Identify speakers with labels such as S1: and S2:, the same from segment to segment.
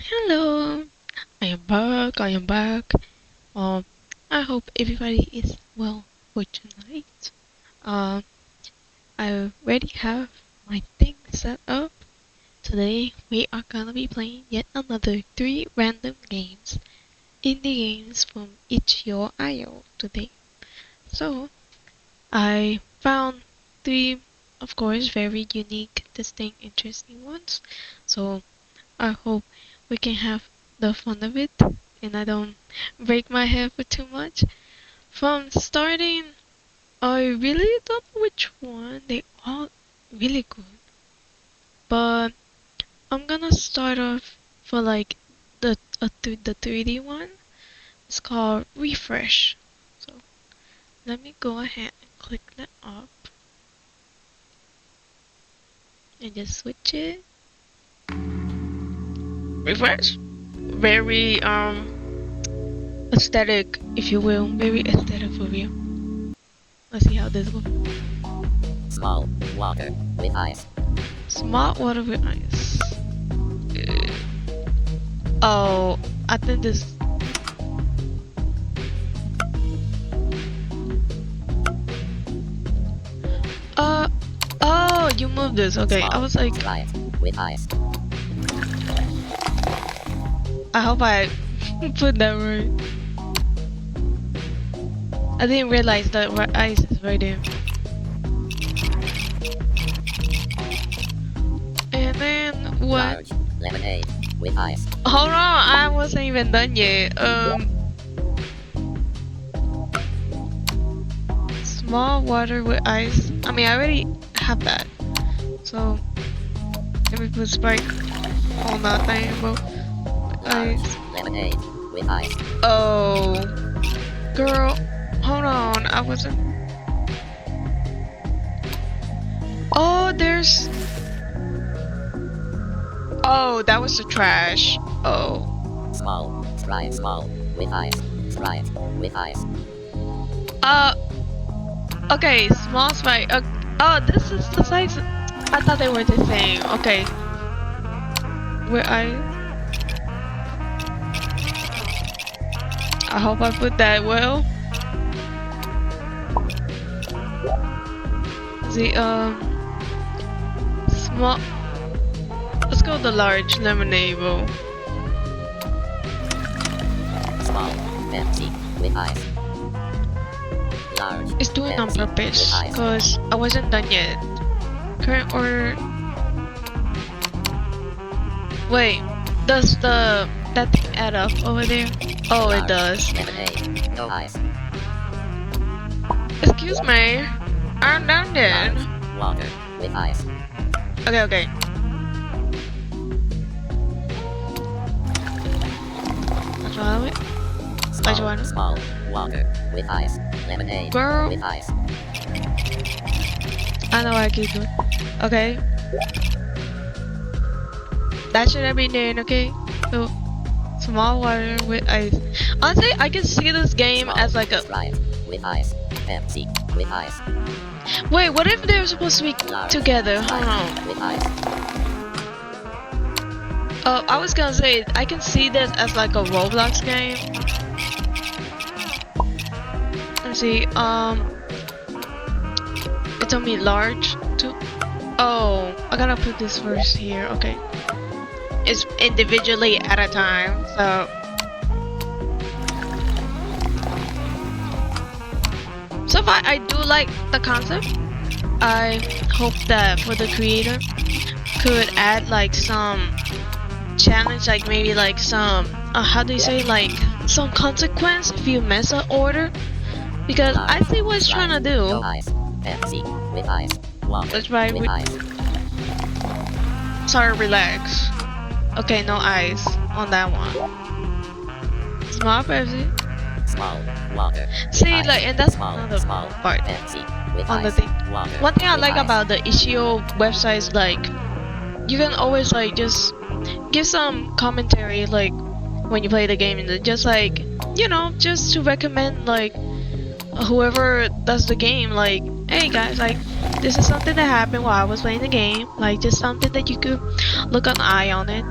S1: Hello, I am back. Um, I hope everybody is well for tonight. Um, I already have my thing set up. Today we are gonna be playing yet another 3 random games, indie games from itch.io today. So, I found 3, of course, very unique, distinct, interesting ones. So, I hope we can have the fun of it and I don't break my head for too much. From starting, I really don't know which one. They all really good. But I'm gonna start off for like the 3D one. It's called Refresh. So let me go ahead and click that up and just switch it. Refresh. Very aesthetic, if you will. Very aesthetic for real. Let's see how this goes.
S2: Small water with ice.
S1: Smart water with ice. Oh, I think this. Oh, you moved this. Okay, I was like,
S2: Slide with ice.
S1: I hope I put that right. I didn't realize that ice is right there. And then what?
S2: Large lemonade with ice.
S1: Hold on, I wasn't even done yet. Small water with ice. I mean, I already have that. So let me put Sprite on that thing, bro.
S2: Large
S1: Ice.
S2: lemonade with ice.
S1: Oh, girl, hold on. I wasn't. Oh, there's. Oh, that was the trash. Oh.
S2: Small Sprite. Small with ice. Sprite with ice.
S1: Okay, small Sprite. Oh, this is the size. I thought they were the same. Okay. Where I hope I put that well. The small. Let's go with the large lemonade bowl.
S2: Small Pepsi with ice. Large
S1: It's doing on
S2: Pepsi
S1: purpose
S2: with ice.
S1: because I wasn't done yet. Current order. Wait, does that thing add up over there? Oh, it
S2: Large
S1: does.
S2: Lemonade, no ice.
S1: Excuse me, I'm done then.
S2: Large water with ice.
S1: Okay, okay. That's all it. Which one?
S2: Small water with ice. Lemonade
S1: Girl.
S2: with ice.
S1: I know I keep doing. Okay. That should have been there, okay? So, small water with ice. Honestly, I can see this game
S2: Small
S1: as like a.
S2: Sprite with ice. Pepsi with ice.
S1: Wait, what if they're supposed to be
S2: Large
S1: together? Hold on.
S2: Sprite with ice.
S1: Oh, I was gonna say, I can see this as like a Roblox game. Let's see, it's on me large too. Oh, I gotta put this first here, okay. It's individually at a time, so. So far, I do like the concept. I hope that for the creator could add like some challenge, like maybe like some how do you say, like some consequence if you mess up order, because I see what it's trying to
S2: No
S1: do.
S2: ice. Pepsi with ice. Water
S1: Let's try
S2: with
S1: with.
S2: ice.
S1: Sorry, relax. Okay, no ice on that one. Small Pepsi.
S2: Small water. with
S1: See,
S2: ice.
S1: like, and that's
S2: small
S1: another part
S2: Pepsi with
S1: on the
S2: ice.
S1: thing.
S2: Water
S1: One thing I
S2: with
S1: like
S2: ice.
S1: about the Itch.io websites, like, you can always like just give some commentary, like when you play the game, and just like, you know, just to recommend like whoever does the game, like, hey guys, like this is something that happened while I was playing the game, like just something that you could look an eye on it.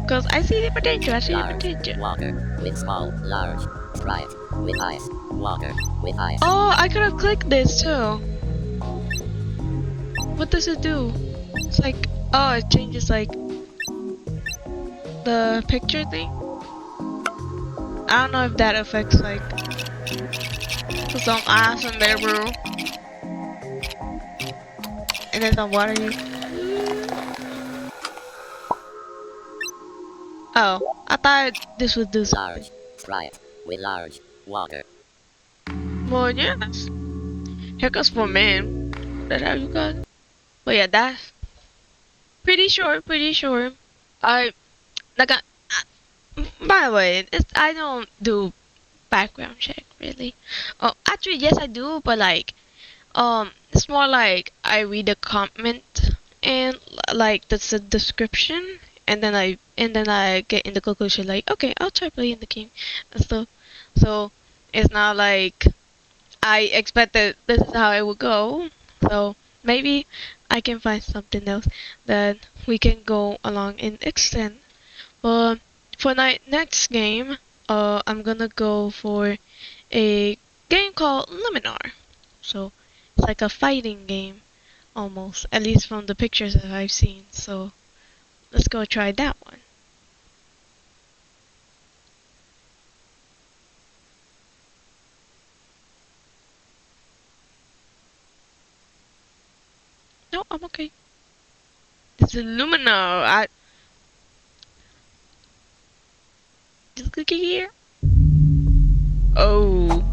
S1: Cause I see the potential. I see the
S2: Large.
S1: potential.
S2: Water. With small. Large. Right. With ice. Water. With ice.
S1: Oh, I could have clicked this too. What does it do? It's like, oh, it changes like the picture thing. I don't know if that affects like some ice in there, bro. And then some water here. Oh, I thought this would do something.
S2: Large. Right. With large. Water.
S1: Well, yeah, that's haircuts for men. That's how you got it. But yeah, that's pretty short, pretty short. I like. By the way, I don't do background check really. Oh, actually, yes, I do, but like, it's more like I read the comment and like the description, and then I get in the conclusion like, okay, I'll try playing the game and stuff. So it's not like I expected this is how it would go. So maybe I can find something else that we can go along and extend. But for next game, I'm gonna go for a game called Luminar. So it's like a fighting game almost, at least from the pictures that I've seen. So let's go try that one. No, I'm okay. This is Luminar. I just click here. Oh,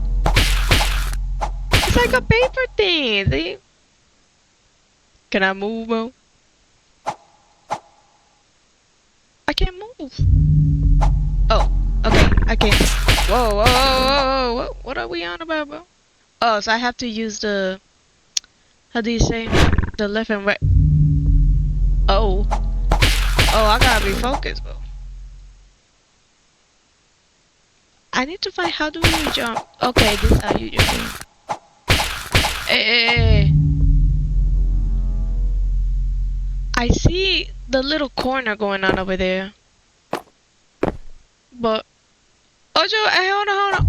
S1: it's like a paper thing. See? Can I move, bro? I can't move. Oh, okay, I can. Whoa, whoa, whoa, whoa, whoa! What are we on about, bro? Oh, so I have to use the, how do you say, the left and right. Oh, oh, I gotta be focused, bro. I need to find how do you jump. Okay, this is how you jump. Hey, hey, hey. I see the little corner going on over there. But, Ojo, hey, hold on, hold on.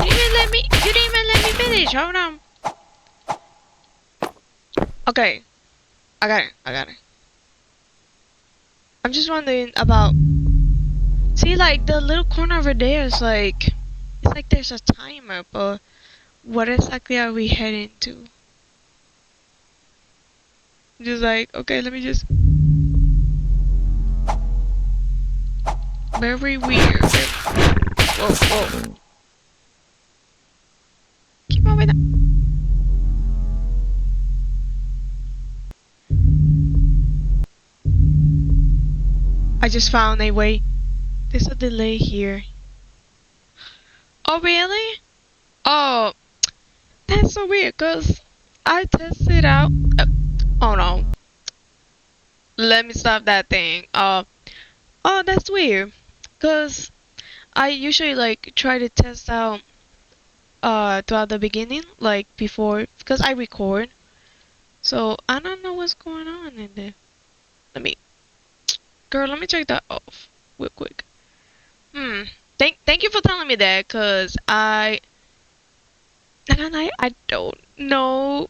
S1: You didn't even let me finish. Hold on. Okay, I got it, I got it. I'm just wondering about, see, like, the little corner over there is like, it's like there's a timer, but what exactly are we heading to? Just like, okay, let me just, very weird. Whoa, whoa. Keep moving up. I just found a way. There's a delay here. Oh, really? Oh, that's so weird, cause I tested out. Oh no. Let me stop that thing. Oh, that's weird, cause I usually like try to test out throughout the beginning, like before, cause I record. So I don't know what's going on in there. Let me, girl, let me check that off real quick. Thank you for telling me that, cause I don't know.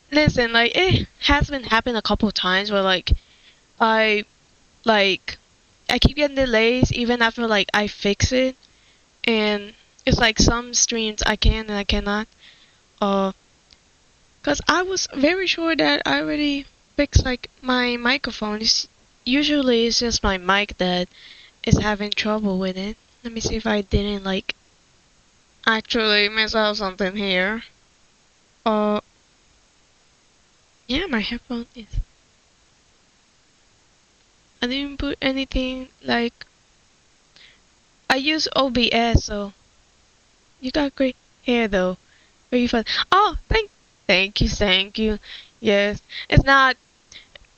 S1: Listen, like it has been happening a couple times where I like I keep getting delays even after like I fix it, and it's like some streams I can and I cannot. Uh, cause I was very sure that I already fixed like my microphone. Usually it's just my mic that is having trouble with it. Let me see if I didn't like actually miss out something here. Uh, yeah, my headphone is. I didn't put anything like. I use OBS, so you got great hair though. Very fun. Oh, thank you. Yes, it's not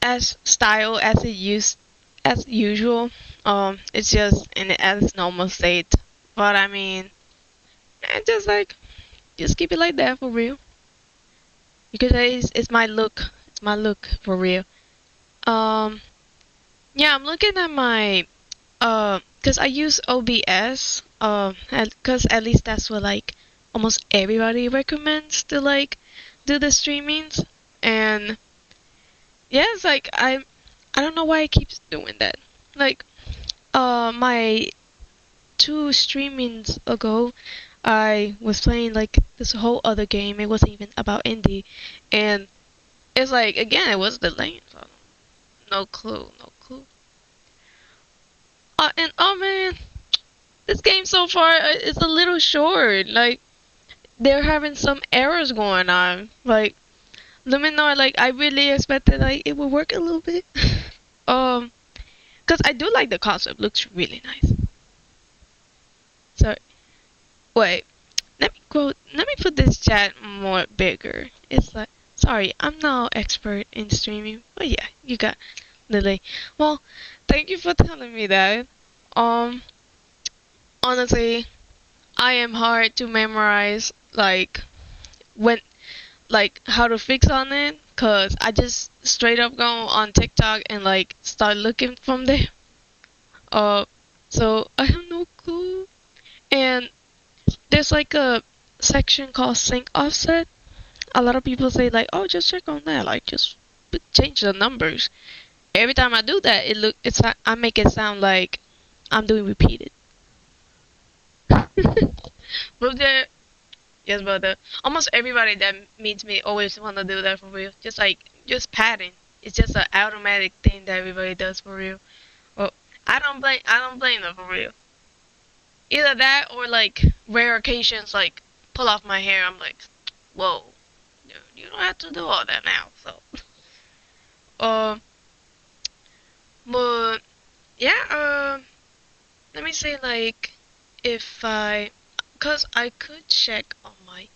S1: as style as it used as usual. It's just in its normal state. But I mean, just like just keep it like that for real. Because it's my look. It's my look for real. Um, Yeah, I'm looking at my cause I use OBS, cause at least that's what like almost everybody recommends to like do the streamings, and yeah, it's like I don't know why it keeps doing that. Like, my two streamings ago, I was playing like this whole other game. It wasn't even about indie, and it's like again, it was delaying. So no clue, no clue. And oh man, this game so far is a little short. Like they're having some errors going on. Like Luminaria, like I really expected like it would work a little bit. um, cause I do like the concept. Looks really nice. So wait, let me put this chat more bigger. It's like sorry, I'm no expert in streaming. But yeah, you got Lily. Well, thank you for telling me that. Um, honestly, I am hard to memorize. Like when like how to fix on it, cause I just straight up go on TikTok and like start looking from there. Uh, so I have no clue. And there's like a section called sync offset. A lot of people say like, oh, just check on that, like just change the numbers. Every time I do that, I make it sound like I'm doing repeated. But there, yes, but almost everybody that meets me always want to do that for real. Just padding. It's just an automatic thing that everybody does for real. Well, I don't blame them for real. Either that or like rare occasions like pull off my hair. I'm like, whoa, you don't have to do all that now. So, uh, but yeah, let me say like if cause I could check on my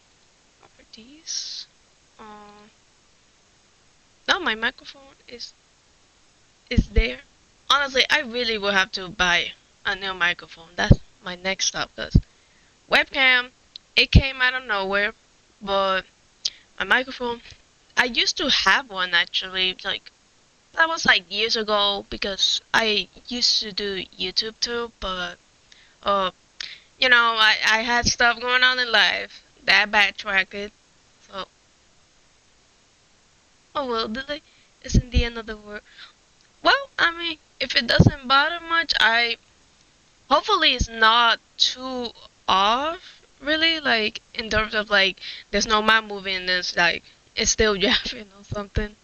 S1: properties. Um, no, my microphone is there. Honestly, I really will have to buy a new microphone. That's my next stop. Cause webcam, it came out of nowhere, but my microphone, I used to have one actually. Like that was like years ago because I used to do YouTube too, but uh, I had stuff going on in life that backtracked it. So oh well, delay isn't the end of the world. Well, I mean, if it doesn't bother much, I hopefully it's not too off. Really, like in terms of like, there's no mouth moving. It's like it's still yapping or something.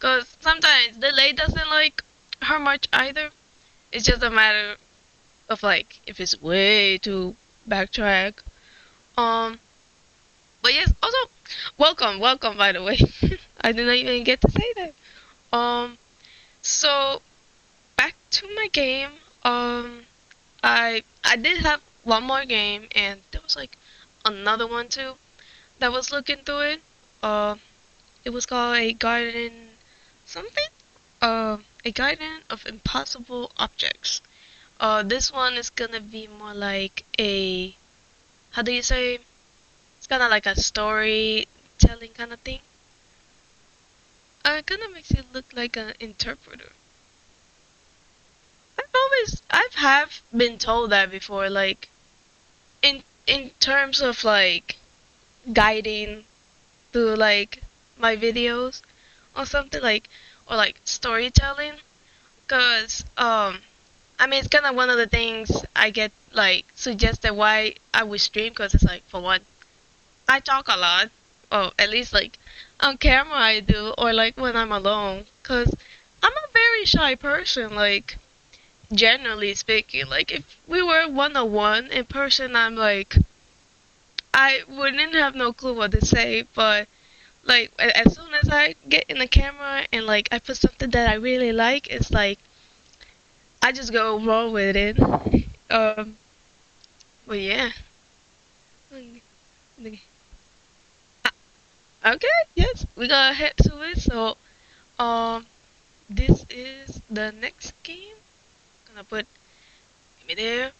S1: Cause sometimes delay doesn't like hurt much either. It's just a matter of like if it's way too backtrack. Um, but yes, also welcome by the way. I did not even get to say that. So back to my game. I did have one more game, and there was like another one too that was looking through it. Uh, it was called a garden something. A garden of impossible objects. This one is gonna be more like a, how do you say? It's kind of like a storytelling kind of thing. It kind of makes you look like an interpreter. I've have been told that before, like in terms of like guiding through like my videos or something like, or like storytelling. Cause I mean it's kind of one of the things I get like suggested why I would stream. Cause it's like for one, I talk a lot, or at least like on camera I do, or like when I'm alone. Cause I'm a very shy person. Like generally speaking, like if we were 1-on-1 in person, I'm like I wouldn't have no clue what to say. But like as soon as I get in the camera and like I put something that I really like, it's like I just go roll with it. Um, but yeah. Okay, yes, we gotta head to it. So, um, this is the next game. Gonna put me there.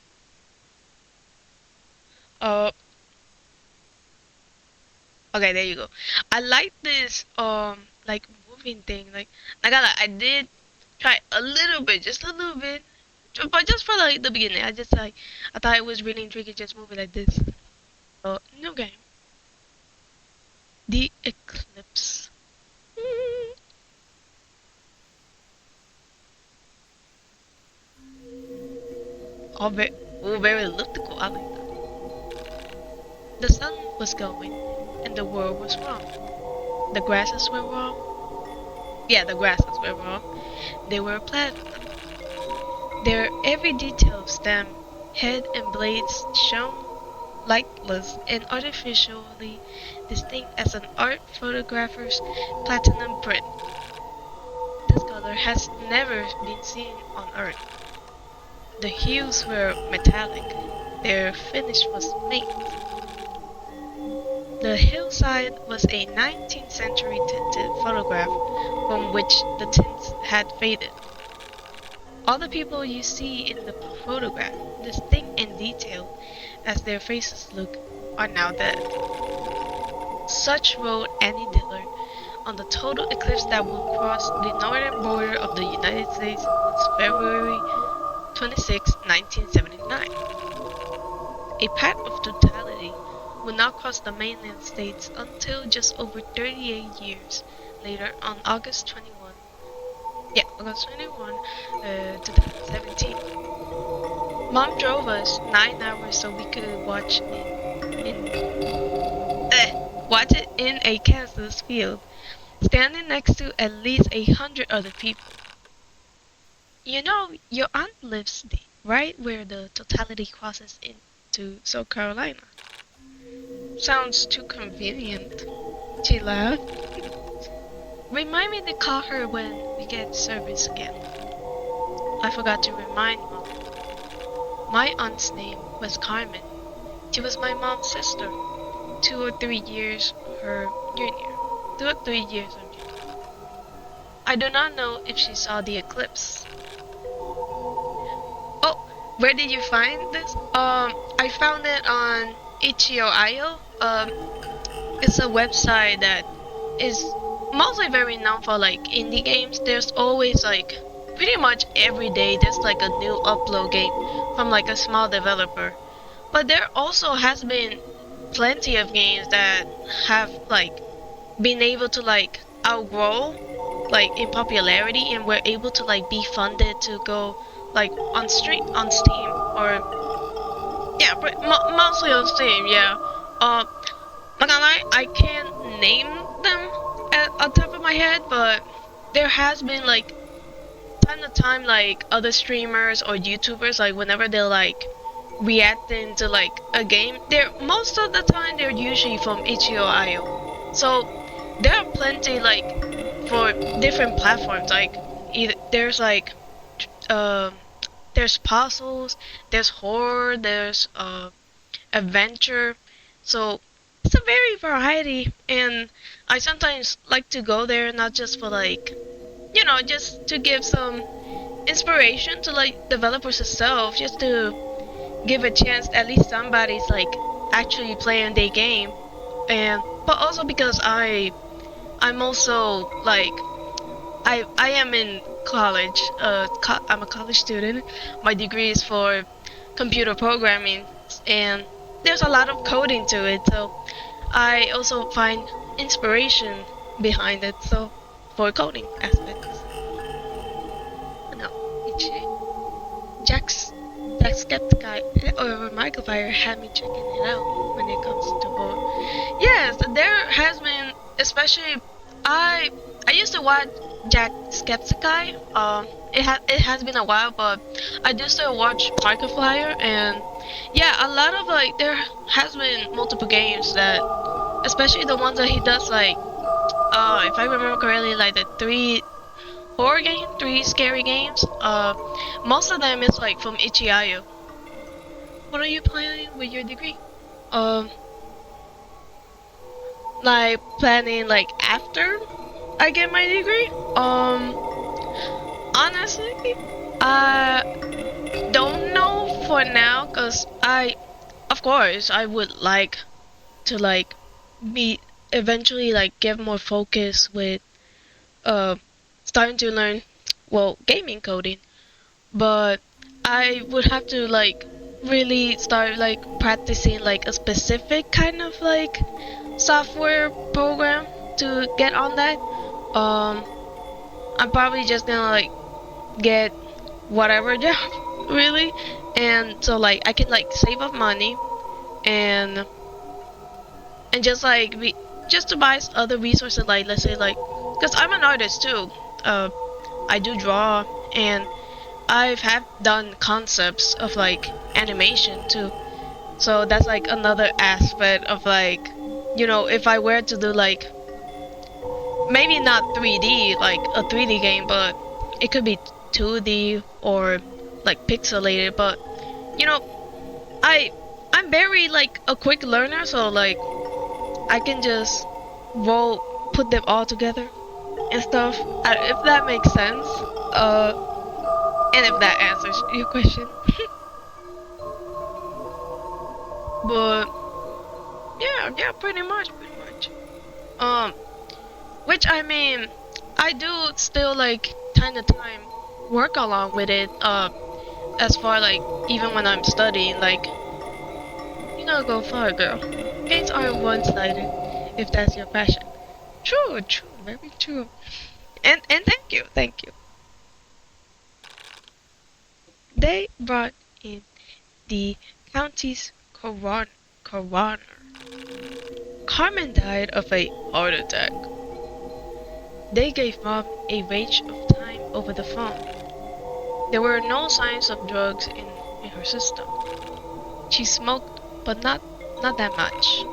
S1: Uh, okay, there you go. I like this like moving thing. Like I did try a little bit, just a little bit, but just for like the beginning. I thought it was really intriguing, just move it like this. So new game, the Eclipse. Mm. All very, all very elliptical. I like that. The sun was going, and the world was wrong. The grasses were wrong. Yeah, the grasses were wrong. They were platinum. Their every detail of stem, head, and blades shone lightless and artificially distinct as an art photographer's platinum print. This color has never been seen on Earth. The hues were metallic. Their finish was matte. The hillside was a 19th century tinted photograph from which the tints had faded. All the people you see in the photograph, distinct and detailed as their faces look, are now dead. Such wrote Annie Dillard on the total eclipse that will cross the northern border of the United States on February 26, 1979. A path of totality will not cross the mainland states until just over 38 years later on August 21, 2017. Mom drove us 9 hours so we could watch it in a Kansas field, standing next to at least 100 other people. You know, your aunt lives right where the totality crosses into South Carolina. Sounds too convenient, she laughed. Remind me to call her when we get service again. I forgot to remind Mom. My aunt's name was Carmen. She was my mom's sister, 2 or 3 years her junior. 2 or 3 years her junior. I do not know if she saw the eclipse. Oh, where did you find this? I found it on itch.io. It's a website that is mostly very known for like indie games. There's always like pretty much every day there's like a new upload game from like a small developer. But there also has been plenty of games that have like been able to like outgrow like in popularity and were able to like be funded to go like on Steam or yeah, mostly on Steam. Yeah. Not gonna lie, I can't name them on top of my head, but there has been like time to time like other streamers or YouTubers like whenever they're like reacting to like a game, they're most of the time they're usually from itch.io. So there are plenty like for different platforms. Like there's like there's puzzles, there's horror, there's adventure. So it's a very variety, and I sometimes like to go there not just for like just to give some inspiration to like developers itself, just to give a chance at least somebody's like actually playing their game, and but also because I'm also like I am in college. I'm a college student. My degree is for computer programming, and there's a lot of coding to it. So I also find inspiration behind it. So for coding aspects. No, Jack's Skeptic or Markiplier had me checking it out when it comes to both. Yes, there has been, especially I used to watch Jack Skepticeye. It has been a while, but I do still watch Markiplier, and yeah, a lot of like there has been multiple games that, especially the ones that he does like, if I remember correctly, like the three scary games. Most of them is like from itch.io. What are you planning with your degree? Um, like planning like after I get my degree? Honestly, I don't know for now, cause of course, I would like to like be eventually like get more focus with uh starting to learn well, gaming coding, but I would have to like really start like practicing like a specific kind of like software program to get on that. I'm probably just gonna like get whatever job really, and so like I can like save up money and just like just to buy other resources, like let's say like, because I'm an artist too. I do draw, and I've have done concepts of like animation too. So that's like another aspect of like, if I were to do like maybe not 3D like a 3D game, but it could be 2D or like pixelated. But you know, I I'm very like a quick learner, so like I can just roll put them all together and stuff. If that makes sense. And if that answers your question. But yeah, pretty much. Um, which I mean, I do still like time to time work along with it. As far like even when I'm studying, like you gotta go far, girl. Games aren't one-sided. If that's your passion. True, very true. And thank you. They brought in the county's coroner. Carmen died of a heart attack. They gave Mom a range of time over the phone. There were no signs of drugs in her system. She smoked, but not that much.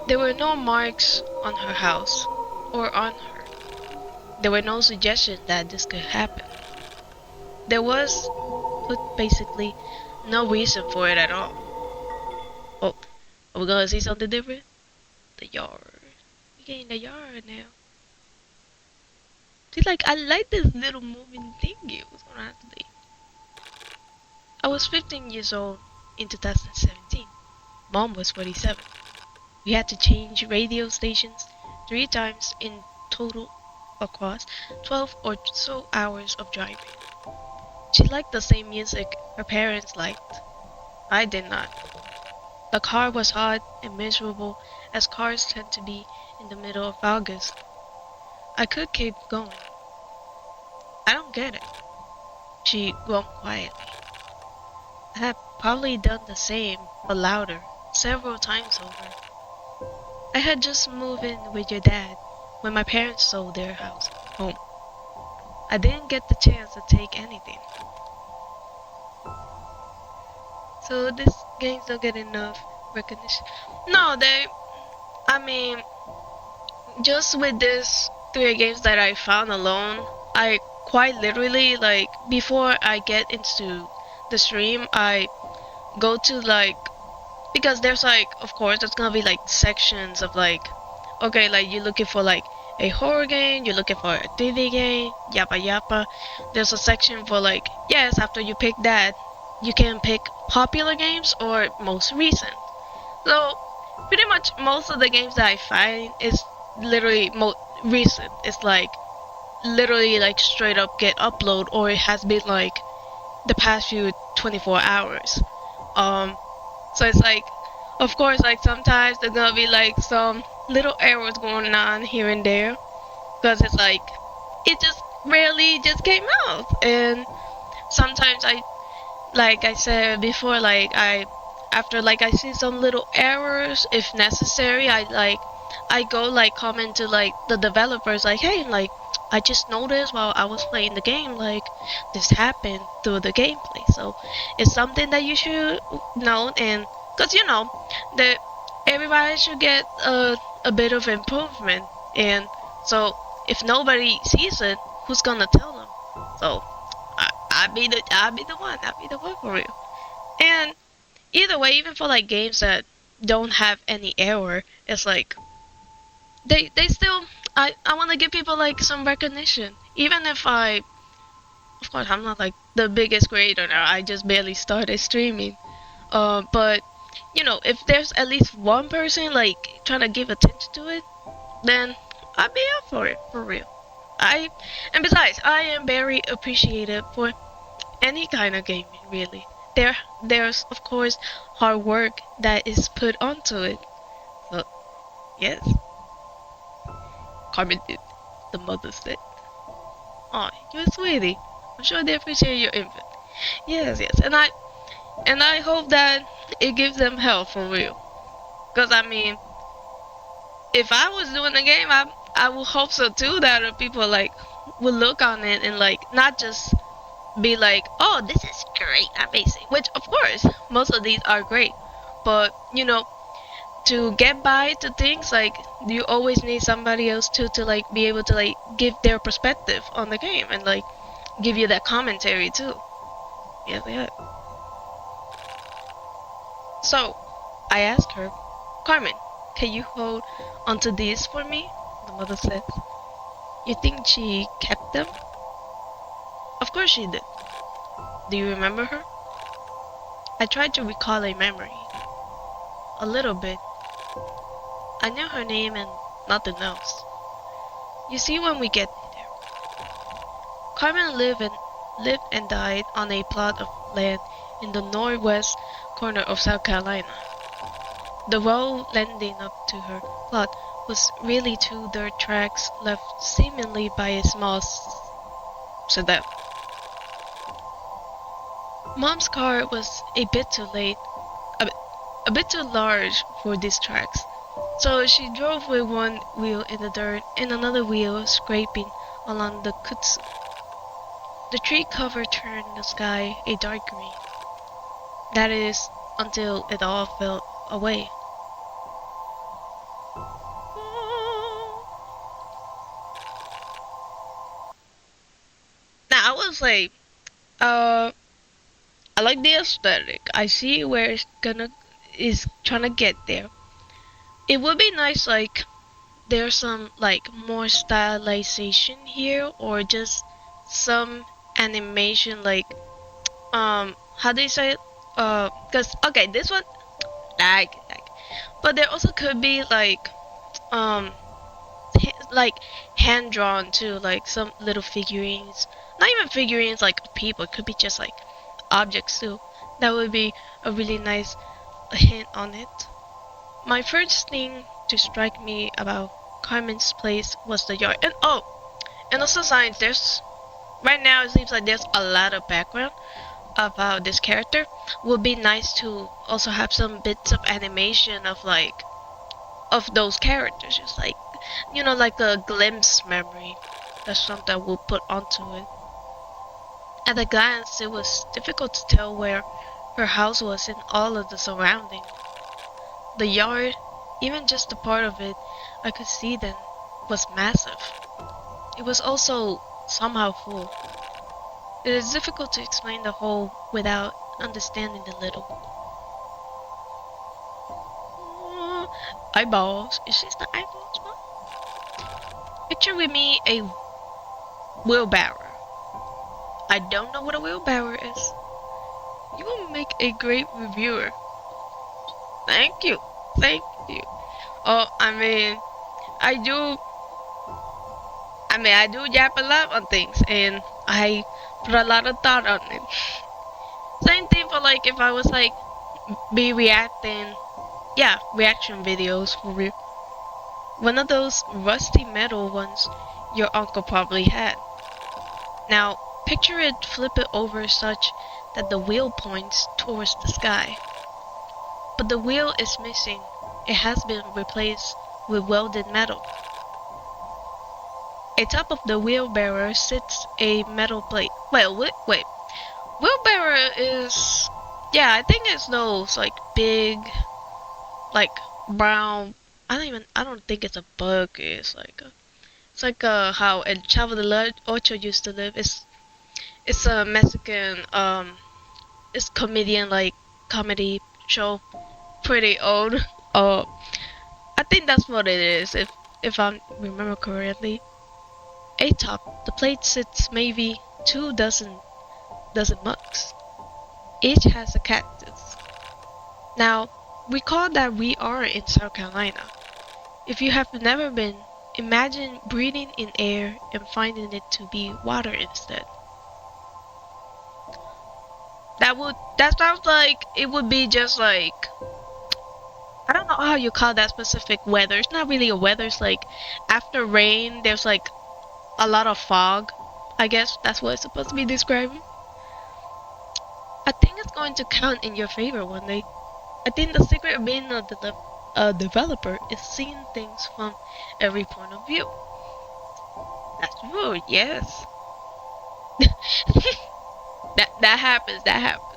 S1: There were no marks on her house or on her. There were no suggestions that this could happen. There was, but basically, no reason for it at all. Oh, are we gonna see something different? The yard. We get in the yard now. See, like, I like this little moving thingy. What's gonna have to be? I was 15 years old in 2017. Mom was 47. We had to change radio stations 3 times in total across 12 or so hours of driving. She liked the same music her parents liked. I did not. The car was hot and miserable, as cars tend to be in the middle of August. I could keep going. I don't get it. She groaned quietly. I had probably done the same, but louder, several times over. I had just moved in with your dad when my parents sold their home. I didn't get the chance to take anything. So these games don't get enough recognition. No, I mean, just with these 3 games that I found alone, I quite literally, like, before I get into the stream, I go to, like, because there's, like, of course, there's gonna be, like, sections of, like, okay, like, you're looking for, like, a horror game, you're looking for a 3D game, yappa yappa. There's a section for, like, yes, after you pick that, you can pick popular games or most recent. So, pretty much most of the games that I find is literally recent. It's like literally like straight up get upload, or it has been like the past few 24 hours. So it's like, of course, like sometimes there's gonna be like some little errors going on here and there, because it's like it just rarely just came out, and sometimes like I said before, like after like I see some little errors, if necessary, I go like comment to like the developers, like, hey, like I just noticed while I was playing the game, like this happened through the gameplay. So it's something that you should know, and because that everybody should get a bit of improvement, and so if nobody sees it, who's gonna tell them? So I'll be the one for real. And either way, even for like games that don't have any error, it's like they still, I want to give people like some recognition, even if of course I'm not like the biggest creator now. I just barely started streaming. But if there's at least one person like trying to give attention to it, then I'd be up for it, for real. And besides, I am very appreciative for any kind of gaming, really. There's of course hard work that is put onto it. So yes, Carmen did. The mother said, "Oh, you're a sweetie. I'm sure they appreciate your input." Yes, yes, and I hope that it gives them health for real. Cause I mean, if I was doing the game, I would hope so too that people like would look on it and like not just be like, oh, this is great, amazing. Which of course most of these are great, but you know, to get by to things like you always need somebody else to like be able to like give their perspective on the game and like give you that commentary too. Yeah, yeah. So I asked her, Carmen, can you hold onto these for me? The mother said. You think she kept them? Of course she did. Do you remember her? I tried to recall a memory. A little bit. I knew her name and nothing else. You see, when we get there. Carmen lived and died on a plot of land in the northwest corner of South Carolina. The road leading up to her plot was really two dirt tracks left seemingly by a small sedan. Mom's car was a bit too late, a bit too large for these tracks, so she drove with one wheel in the dirt and another wheel scraping along the kudzu. The tree cover turned the sky a dark green. That is, until it all fell away. Now I was like, I like the aesthetic. I see where is trying to get there. It would be nice like there's some like more stylization here or just some animation like how do you say it? Cause okay, this one like but there also could be like like hand drawn too, like some little figurines. Not even figurines like people, it could be just like objects too. That would be a really nice hint on it. My first thing to strike me about Carmen's place was the yard. And oh, and also science, there's right now it seems like there's a lot of background about this character. Would be nice to also have some bits of animation of like of those characters, just like you know, like a glimpse memory. That's something we'll put onto it. At a glance, it was difficult to tell where her house was in all of the surroundings. The yard, even just a part of it I could see then, was massive. It was also somehow full. It is difficult to explain the whole without understanding the little. Eyeballs. Is this the eyeballs one? Picture with me a wheelbarrow. I don't know what a wheelbarrow is. You will make a great reviewer. Thank you. Thank you. Oh, I mean, I do yap a lot on things and I put a lot of thought on it. Same thing for like if I was like be reacting, yeah, reaction videos for real. One of those rusty metal ones your uncle probably had. Now, picture it, flip it over such that the wheel points towards the sky. But the wheel is missing. It has been replaced with welded metal. Atop of the wheelbarrow sits a metal plate. Wait. Wheelbarrow is, yeah, I think it's those like big, like brown. I don't think it's a bug. It's like how El Chavo del Ocho used to live. It's a Mexican it's comedian like comedy show, pretty old. I think that's what it is if I remember correctly. Atop the plate sits maybe 24 mugs. Each has a cactus. Now, recall that we are in South Carolina. If you have never been, imagine breathing in air and finding it to be water instead. That sounds like it would be just like, I don't know how you call that specific weather. It's not really a weather. It's like after rain, there's like a lot of fog. I guess that's what it's supposed to be describing. I think it's going to count in your favor one day. I think the secret of being a developer is seeing things from every point of view. That's true. Yes. that happens. That happens.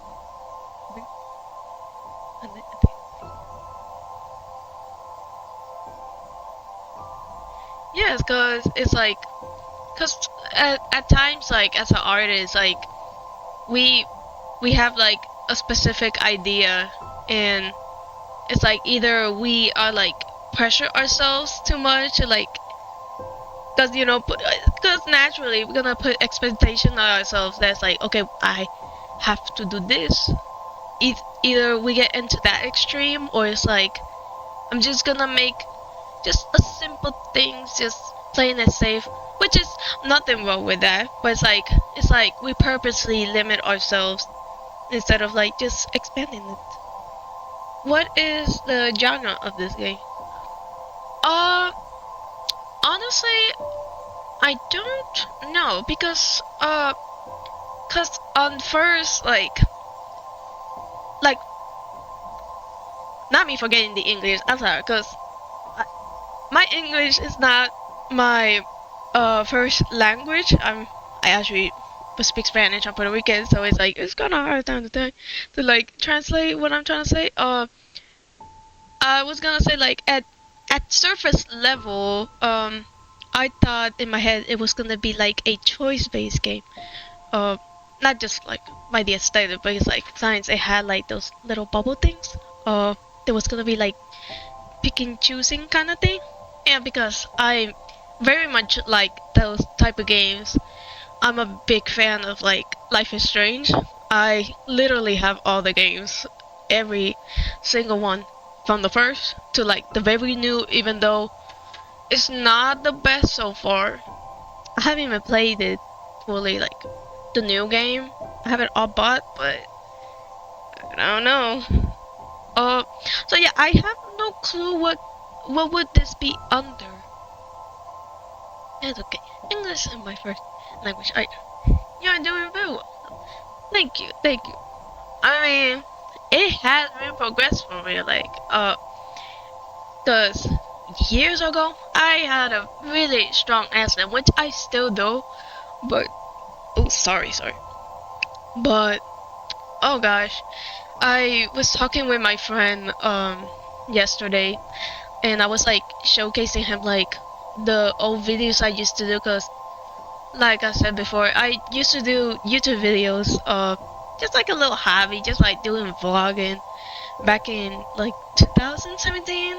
S1: Yes, cause it's like, cause at times like as an artist like we we have like a specific idea, and it's like either we are like pressure ourselves too much, or like, cause cause naturally we're gonna put expectation on ourselves that's like, okay, I have to do this. Either we get into that extreme, or it's like I'm just gonna make just a simple things, just playing it safe, which is nothing wrong with that. But it's like we purposely limit ourselves instead of like just expanding it. What is the genre of this game? Honestly, I don't know because cause on first like not me forgetting the English. I'm sorry, cause my English is not my first language. I actually speak Spanish. I'm Puerto Rican, so it's like it's kind of hard time to like translate what I'm trying to say. I was gonna say like at surface level, I thought in my head it was gonna be like a choice-based game. Not just like by the aesthetic, but it's like science. It had like those little bubble things. There was gonna be like picking, choosing kind of thing. And because I very much like those type of games, I'm a big fan of like Life is Strange. I literally have all the games, every single one, from the first to like the very new, even though it's not the best so far. I haven't even played it fully, like the new game. I have it all bought, but I don't know. So yeah, I have no clue what would this be under. It's okay. English is my first language. You're doing very well. Thank you, thank you. I mean, it has been progressed for me. Like, cause years ago I had a really strong accent, which I still do. But oh, sorry. But oh gosh, I was talking with my friend yesterday, and I was like showcasing him like the old videos I used to do, cause like I said before, I used to do YouTube videos, just like a little hobby, just like doing vlogging back in like 2017,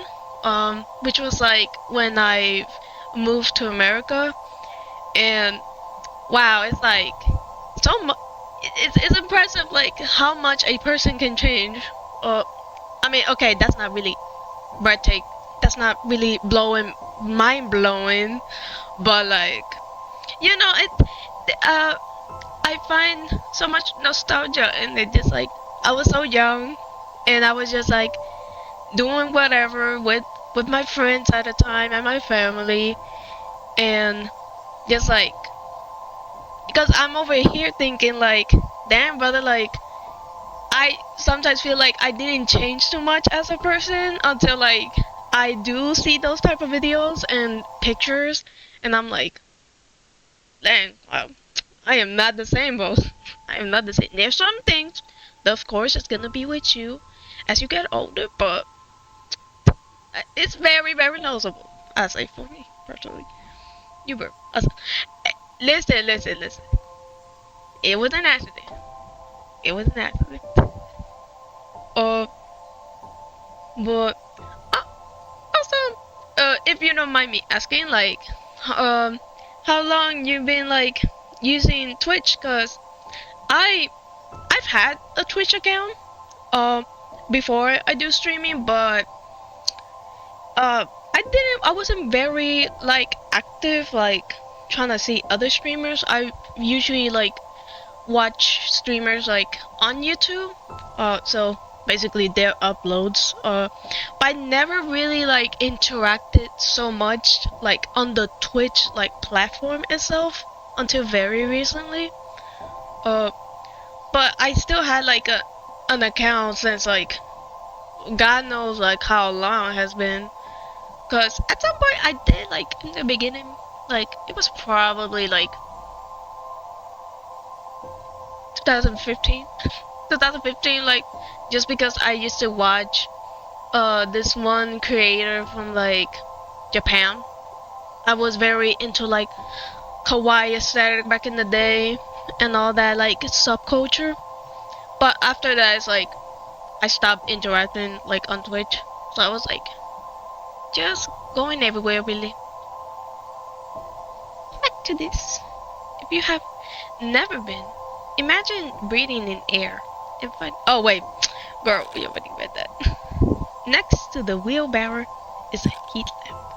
S1: which was like when I moved to America, and wow, it's like so much. It's impressive like how much a person can change. I mean, okay, that's not really breathtaking. That's not really mind blowing, but like, it. I find so much nostalgia in it. Just like I was so young, and I was just like doing whatever with my friends at the time and my family, and just like, because I'm over here thinking like, damn brother, like I sometimes feel like I didn't change too much as a person until like I do see those type of videos and pictures, and I'm like, dang, wow, I am not the same, bro. I am not the same. There's some things that of course it's gonna be with you as you get older, but it's very, very noticeable. I say for me personally. You bro. Listen. It was an accident. Uh, but also, if you don't mind me asking, like, how long you been like using Twitch? Cause I've had a Twitch account, before I do streaming, but I I wasn't very like active, like trying to see other streamers. I usually like watch streamers like on YouTube. So basically their uploads. But I never really like interacted so much like on the Twitch like platform itself until very recently. Uh, but I still had like an account since like God knows like how long it has been. Cause at some point I did like in the beginning, like it was probably like 2015, 2015, like just because I used to watch this one creator from like Japan. I was very into like kawaii aesthetic back in the day and all that like subculture. But after that, it's like I stopped interacting like on Twitch, so I was like just going everywhere really. Back to this. If you have never been, imagine breathing in air and find. Oh wait, girl, we already read that. Next to the wheelbarrow is a heat lamp.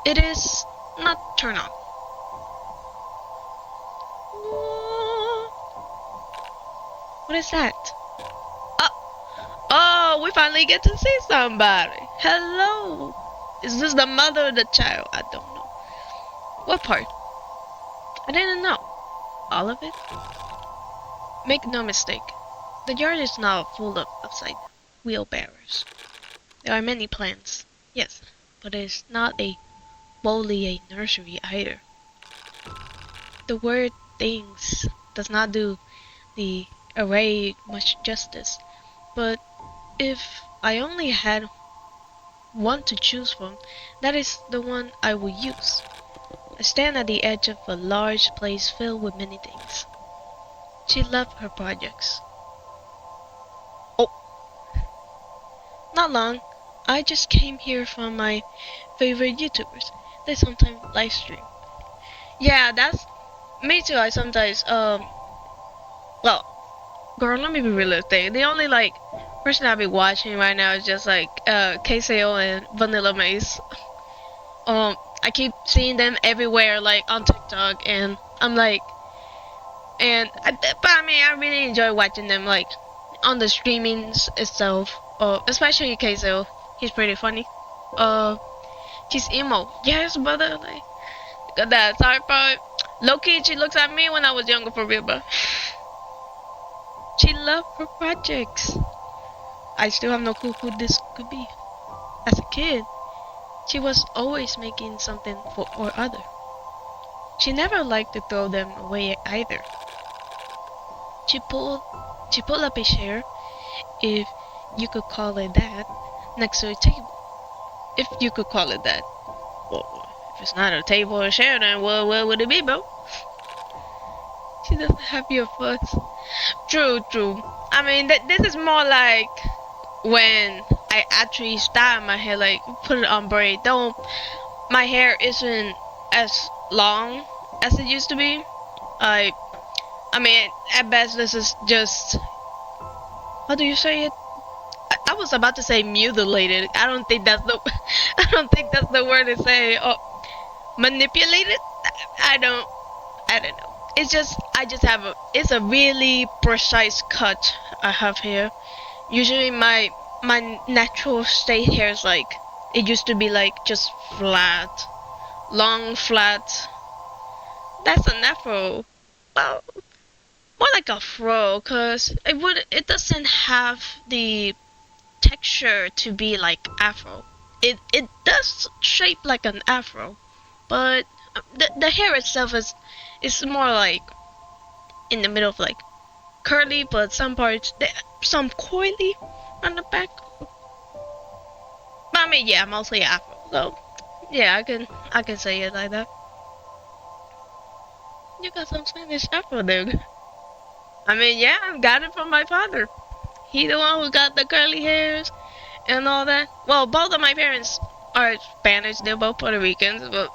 S1: It is not turned on. What is that? Oh, we finally get to see somebody. Hello. Is this the mother or the child? I don't know. What part? I didn't know. All of it? Make no mistake. The yard is now full of upside wheelbarrows. There are many plants, yes, but it is not wholly a nursery either. The word things does not do the array much justice, but if I only had one to choose from, that is the one I will use. I stand at the edge of a large place filled with many things. She loved her projects. Oh, not long. I just came here from my favorite YouTubers. They sometimes live stream. Yeah, that's me too. I sometimes well, girl, let me be realistic. The only like person I'll be watching right now is just like KSO and Vanilla Mace. I keep seeing them everywhere, like on TikTok, and I'm like, but I mean, I really enjoy watching them like on the streamings itself. Especially KSO, he's pretty funny. He's emo. Yes, brother. Like, look at that. Sorry, but low-key, she looks at me when I was younger for real, but she loved her projects. I still have no clue who this could be. As a kid, she was always making something for or other. She never liked to throw them away either. She pulled up a chair, if you could call it that, next to a table. If you could call it that. Well, if it's not a table or a chair, then what would it be, bro? She doesn't have your foot. True. I mean, this is more like when I actually style my hair, like put it on braid. Though my hair isn't as long as it used to be. I mean, at best, this is just, how do you say it? I was about to say mutilated. I don't think that's the word to say. Or manipulated. I don't know. It's just it's a really precise cut I have here. Usually my natural state hair is like, it used to be like just flat, long flat. That's an afro. Well, more like a fro, cause it doesn't have the texture to be like afro. It does shape like an afro, but the hair itself is more like in the middle of like curly, but some parts some coily on the back. But I mean, yeah, mostly afro. So yeah, I can say it like that. You got some Spanish afro, dude. I mean, yeah, I got it from my father. He the one who got the curly hairs and all that. Well, both of my parents are Spanish. They're both Puerto Ricans, but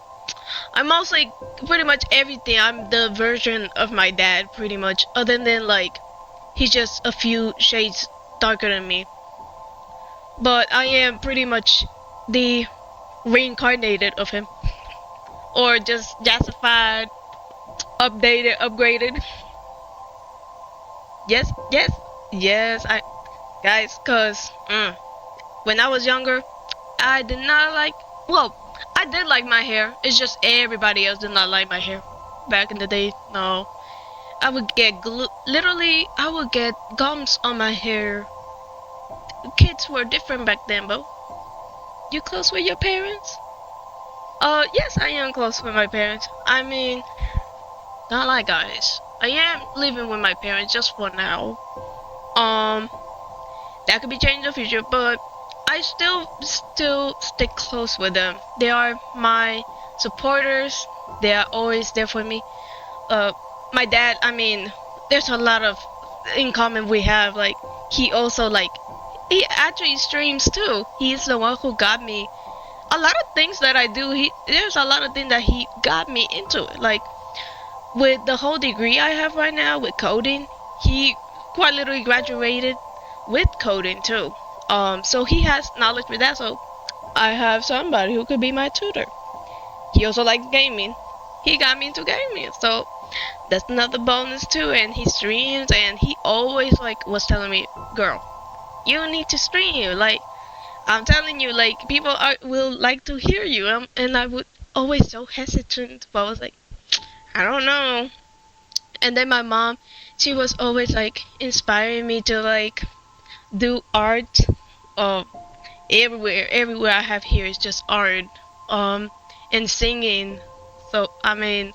S1: I'm mostly pretty much everything. I'm the version of my dad, pretty much. Other than like, he's just a few shades darker than me. But I am pretty much the reincarnated of him, or just justified, updated, upgraded. Yes, yes, yes. I guys, cause when I was younger, I did not like. Well, I did like my hair. It's just everybody else did not like my hair. Back in the day, no. I would get literally, I would get gums on my hair. Kids were different back then, but you close with your parents? Yes, I am close with my parents. I mean, not like guys. I am living with my parents just for now. That could be changed in the future, but I still stick close with them. They are my supporters. They are always there for me. My dad, I mean, there's a lot of in common we have. Like, he also, like, he actually streams too. He's the one who got me a lot of things that I do. There's a lot of things that he got me into it. Like, with the whole degree I have right now with coding, he quite literally graduated with coding too. So he has knowledge with that. So I have somebody who could be my tutor. He also likes gaming. He got me into gaming, so that's another bonus too. And he streams, and he always like was telling me, "Girl, you need to stream. Like, I'm telling you, like, people will like to hear you." And I would always so hesitant, but I was like, I don't know. And then my mom, she was always like inspiring me to like do art. Uh, everywhere I have here is just art. And singing. So I mean,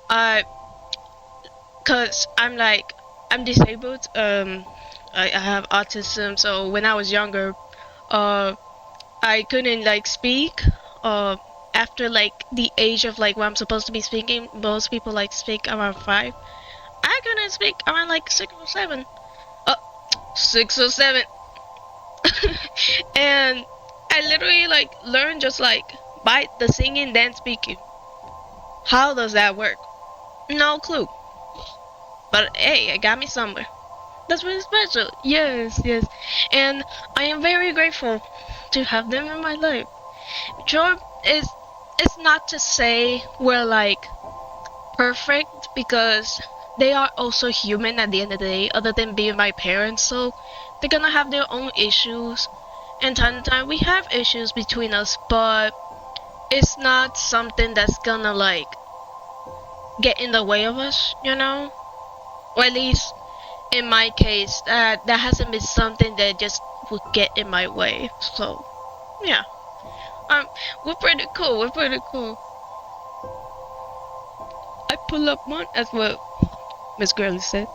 S1: I, cause I'm disabled. I have autism. So when I was younger, I couldn't like speak. After like the age of like when I'm supposed to be speaking, most people like speak around 5. I couldn't speak around like 6 or 7. 6 or 7. And I literally like learned just like by the singing then speaking. How does that work? No clue. But hey, it got me somewhere. That's really special. Yes, yes. And I am very grateful to have them in my life. Sure, it's not to say we're like perfect, because they are also human at the end of the day, other than being my parents, so they're gonna have their own issues. And time to time we have issues between us, but it's not something that's gonna like get in the way of us, you know? Or at least in my case, that hasn't been something that just would get in my way. So yeah. We're pretty cool. We're pretty cool. I pull up one as what Miss Gurley said.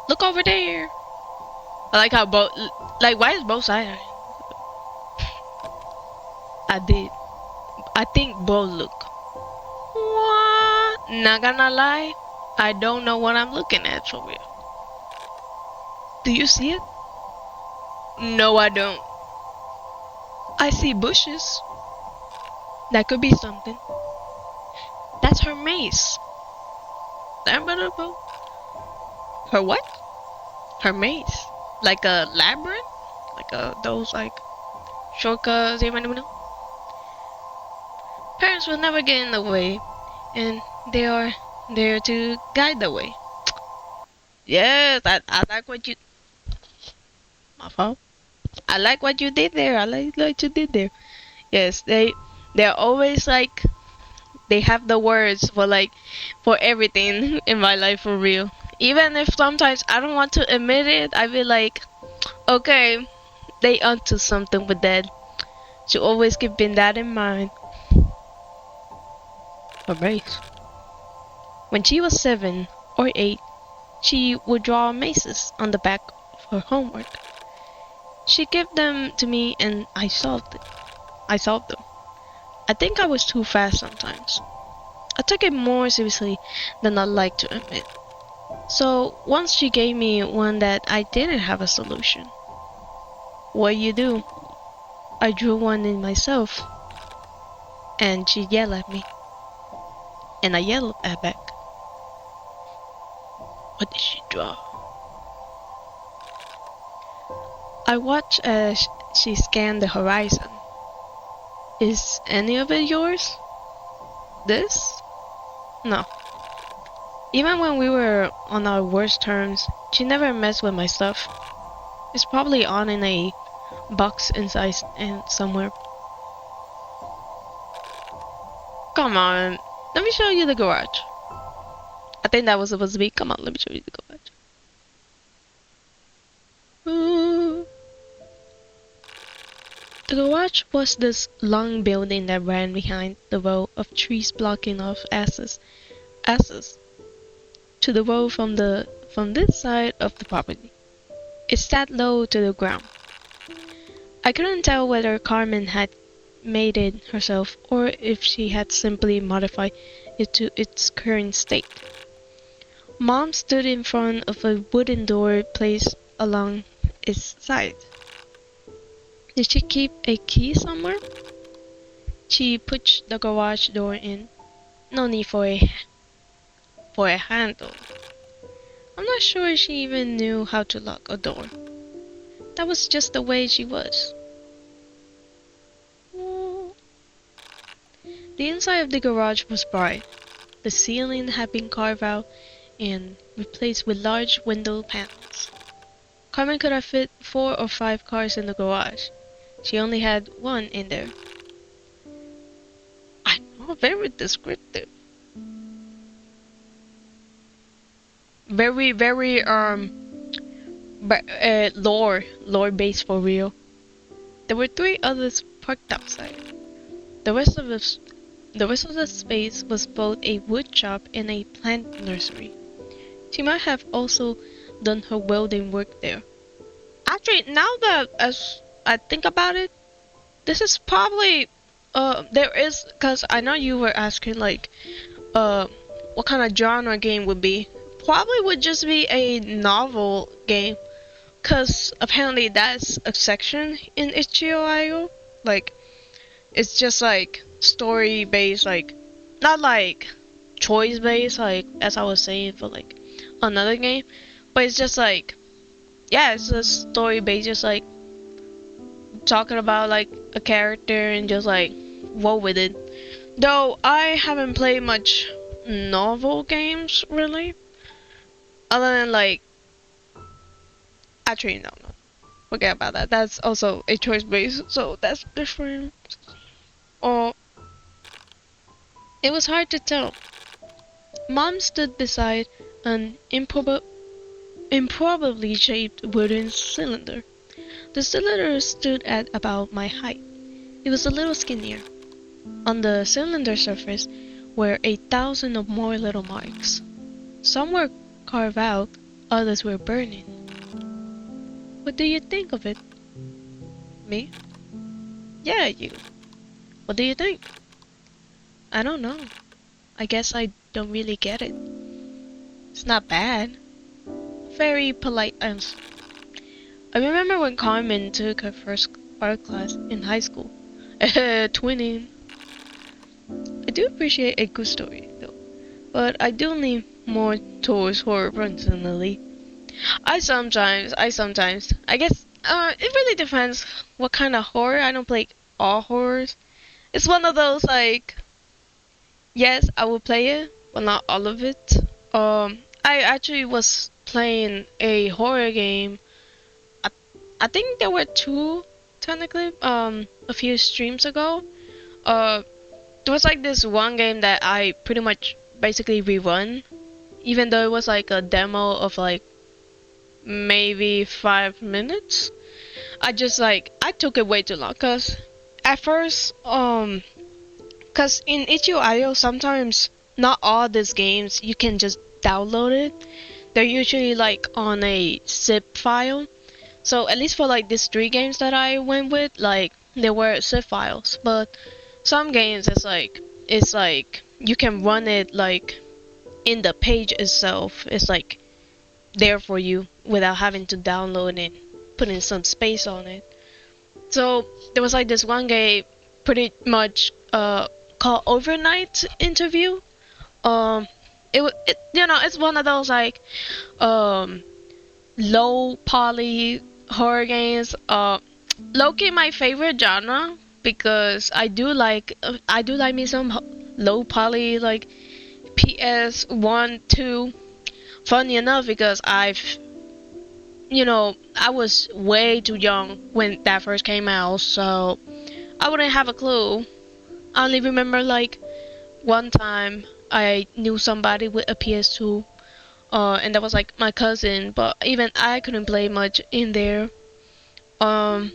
S1: Look over there. I like how both, like, why is both sides? I did. I think both look. What? Not gonna lie, I don't know what I'm looking at for real. Do you see it? No, I don't. I see bushes. That could be something. That's her maze. Her what? Her maze. Like a labyrinth? Like those like shortcuts, anybody know? Parents will never get in the way, and they are there to guide the way. Yes, I like what you. My fault. I like what you did there. I like what you did there. Yes, they're always like, they have the words for like for everything in my life for real. Even if sometimes I don't want to admit it, I be like, okay, they onto something with that. So always keeping that in mind. Alright. When she was 7 or 8, she would draw mazes on the back of her homework. She gave them to me and I solved them. I think I was too fast sometimes. I took it more seriously than I'd like to admit. So once she gave me one that I didn't have a solution. What you do? I drew one in myself. And she yelled at me. And I yelled at back. What did she draw? I watched as she scanned the horizon. Is any of it yours? This? No. Even when we were on our worst terms, she never messed with my stuff. It's probably on in a box inside and somewhere. Come on, let me show you the garage. I think that was supposed to be. Come on, let me show you the garage. Ooh. The garage was this long building that ran behind the row of trees blocking off access to the road from this side of the property. It sat low to the ground. I couldn't tell whether Carmen had made it herself or if she had simply modified it to its current state. Mom stood in front of a wooden door placed along its side. Did she keep a key somewhere? She pushed the garage door in. No need for a handle. I'm not sure she even knew how to lock a door. That was just the way she was. The inside of the garage was bright. The ceiling had been carved out and replaced with large window panels. Carmen could have fit 4 or 5 cars in the garage. She only had one in there. I know, very descriptive. Very lore based for real. There were 3 others parked outside. The rest of the space was both a wood shop and a plant nursery. She might have also done her welding work there. Actually, now that as I think about it, this is probably there is, cause I know you were asking like what kind of genre game would be. Probably would just be a novel game, cause apparently that's a section in itch.io. Like it's just like story based, like not like choice based, like as I was saying for like another game, but it's just like yeah, it's a story based, just like talking about like a character and just like roll with it. Though I haven't played much novel games really, other than like actually no, forget about that. That's also a choice based, so that's different. Or it was hard to tell. Mom stood beside an improbably shaped wooden cylinder. The cylinder stood at about my height. It was a little skinnier. On the cylinder surface were 1,000 or more little marks. Some were carved out, others were burning. What do you think of it? Me? Yeah, you. What do you think? I don't know. I guess I don't really get it. It's not bad. Very polite answer. I remember when Carmen took her first art class in high school. Twinning. I do appreciate a good story, though. But I do lean more towards horror personally. I sometimes. I guess, it really depends what kind of horror. I don't play all horrors. It's one of those, like, yes, I will play it, but not all of it. I actually was playing a horror game. I think there were 2, technically, a few streams ago. There was like this one game that I pretty much basically rerun, even though it was like a demo of like maybe 5 minutes. I took it way too long, cause at first, cause in itch.io sometimes not all these games you can just download it. They're usually like on a zip file. So at least for like these 3 games that I went with, like they were zip files. But some games it's like you can run it like in the page itself. It's like there for you without having to download and put in some space on it. So there was like this one game pretty much called Overnight Interview. It's one of those like low poly horror games. Low-key my favorite genre because I do like me some low poly like PS1 2. Funny enough, because I was way too young when that first came out, so I wouldn't have a clue. I only remember like one time I knew somebody with a PS2, and that was like my cousin, but even I couldn't play much in there. Um,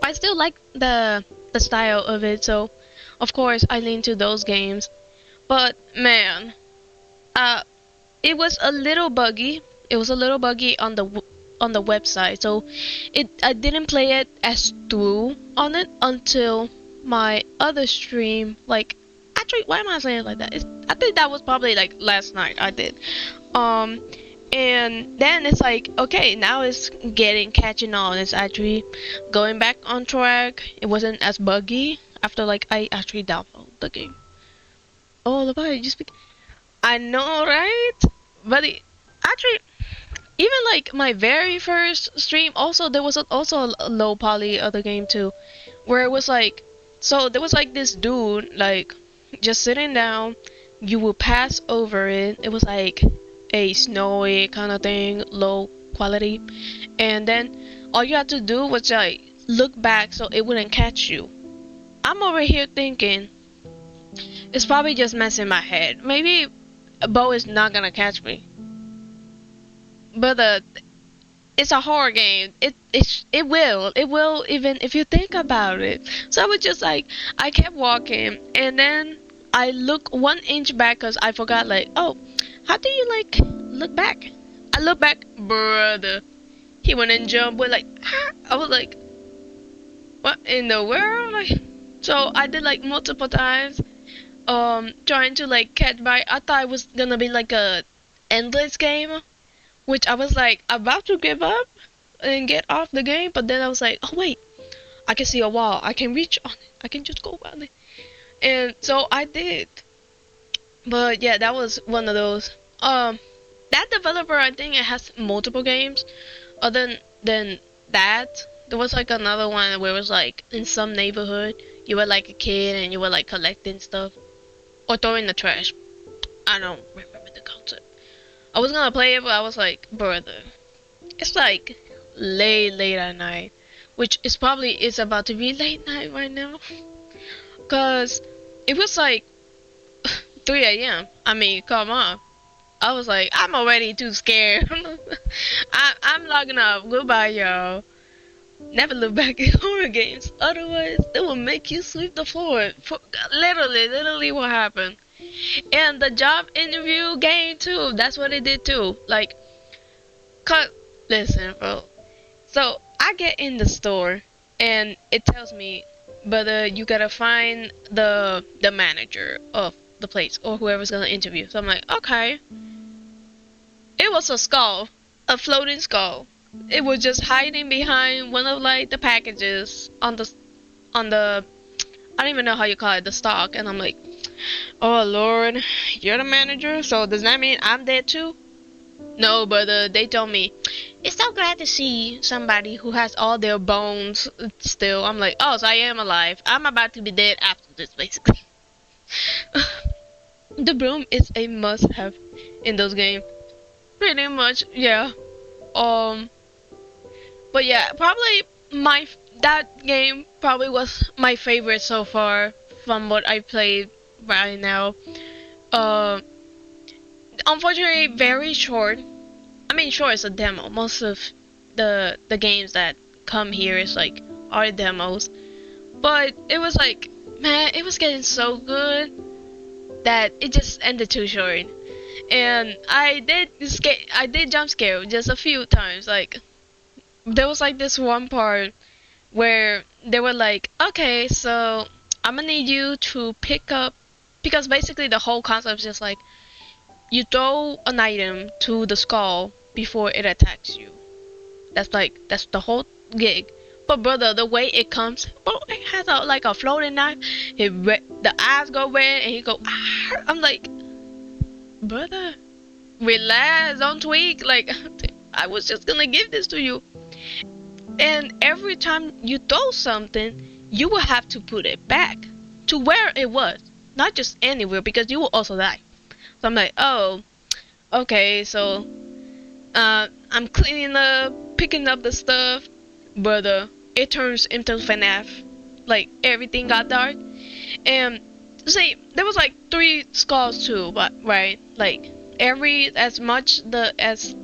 S1: I still like the style of it, so of course I lean to those games. But man, uh, it was a little buggy. It was a little buggy on the website, so I didn't play it as through on it until my other stream. Like, actually, why am I saying it like that? I think that was probably like last night I did. Um, and then it's like, okay, now it's catching on. It's actually going back on track. It wasn't as buggy after like I actually downloaded the game. Oh, the body just. I know, right? But actually, even like my very first stream, also there was also a low poly other game too, where it was like, so there was like this dude like just sitting down. You would pass over it. It was like a snowy kind of thing, low quality, and then all you had to do was like look back so it wouldn't catch you. I'm over here thinking it's probably just messing my head. Maybe Bo is not gonna catch me. But it's a horror game. It will even if you think about it. So I was just like, I kept walking, and then I look 1 inch back because I forgot like, oh, how do you like look back? I look back, brother. He went and jumped with like, ah! I was like, what in the world? Like, so I did like multiple times, trying to like catch by. I thought it was gonna be like a endless game, which I was like about to give up and get off the game, but then I was like, oh wait, I can see a wall. I can reach on it. I can just go on it. And so I did. But yeah, that was one of those. That developer, I think it has multiple games. Other than that, there was like another one where it was like in some neighborhood, you were like a kid and you were like collecting stuff or throwing the trash. I don't remember the concept. I was gonna play it, but I was like, brother, it's like late at night, which is probably is about to be late night right now, cause it was like 3 a.m. I mean, come on. I was like, I'm already too scared. I'm logging off. Goodbye, y'all. Never look back at horror games. Otherwise, they will make you sweep the floor. Literally what happened. And the job interview game too. That's what it did too. Like, listen, bro. So I get in the store and it tells me, but you gotta find the manager of the place or whoever's gonna interview. So I'm like, okay. It was a skull, a floating skull. It was just hiding behind one of like the packages on the I don't even know how you call it, the stock. And I'm like, oh Lord, you're the manager, so does that mean I'm dead too? No, but they told me it's so glad to see somebody who has all their bones still. I'm like, oh, so I am alive. I'm about to be dead after this, basically. The broom is a must-have in those games. Pretty much, yeah. But yeah, probably that game probably was my favorite so far from what I played right now. Uh, Unfortunately, very short. I mean, sure, it's a demo. Most of the games that come here is like are demos, but it was like, man, it was getting so good that it just ended too short. And I did jump scare just a few times. Like there was like this one part where they were like, okay, so I'm gonna need you to pick up, because basically the whole concept is just like you throw an item to the skull before it attacks you. That's the whole gig. But brother, the way it comes, bro, it has like a floating knife. The eyes go red and he go, ah! I'm like, brother, relax, don't tweak. Like, I was just gonna give this to you. And every time you throw something, you will have to put it back to where it was, not just anywhere, because you will also die. So I'm like, oh, okay, so I'm cleaning up, picking up the stuff, but it turns into FNAF. Like everything got dark, and see, there was like 3 skulls too, but right, like as much the as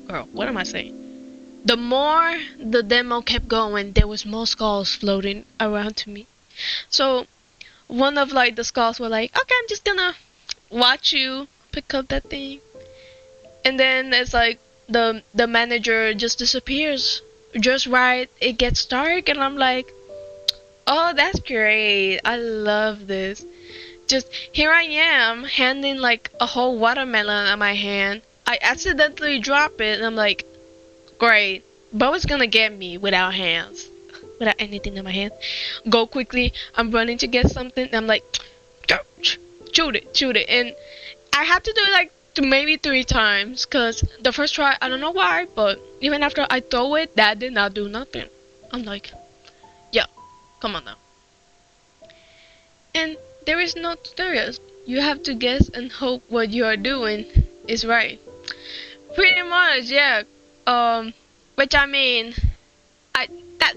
S1: girl, what am I saying? The more the demo kept going, there was more skulls floating around to me. So one of like the skulls were like, okay, I'm just gonna watch you pick up that thing, and then it's like the manager just disappears just right it gets dark, and I'm like, oh, that's great, I love this. Just here I am handing like a whole watermelon in my hand. I accidentally drop it, and I'm like, great, Bo's gonna get me without hands, without anything in my hand. Go quickly, I'm running to get something, and I'm like, go, shoot it, and I had to do it like maybe 3 times, cause the first try, I don't know why, but even after I throw it, that did not do nothing. I'm like, yeah, come on now. And there is no tutorials. You have to guess and hope what you are doing is right. Pretty much, yeah. Which I mean,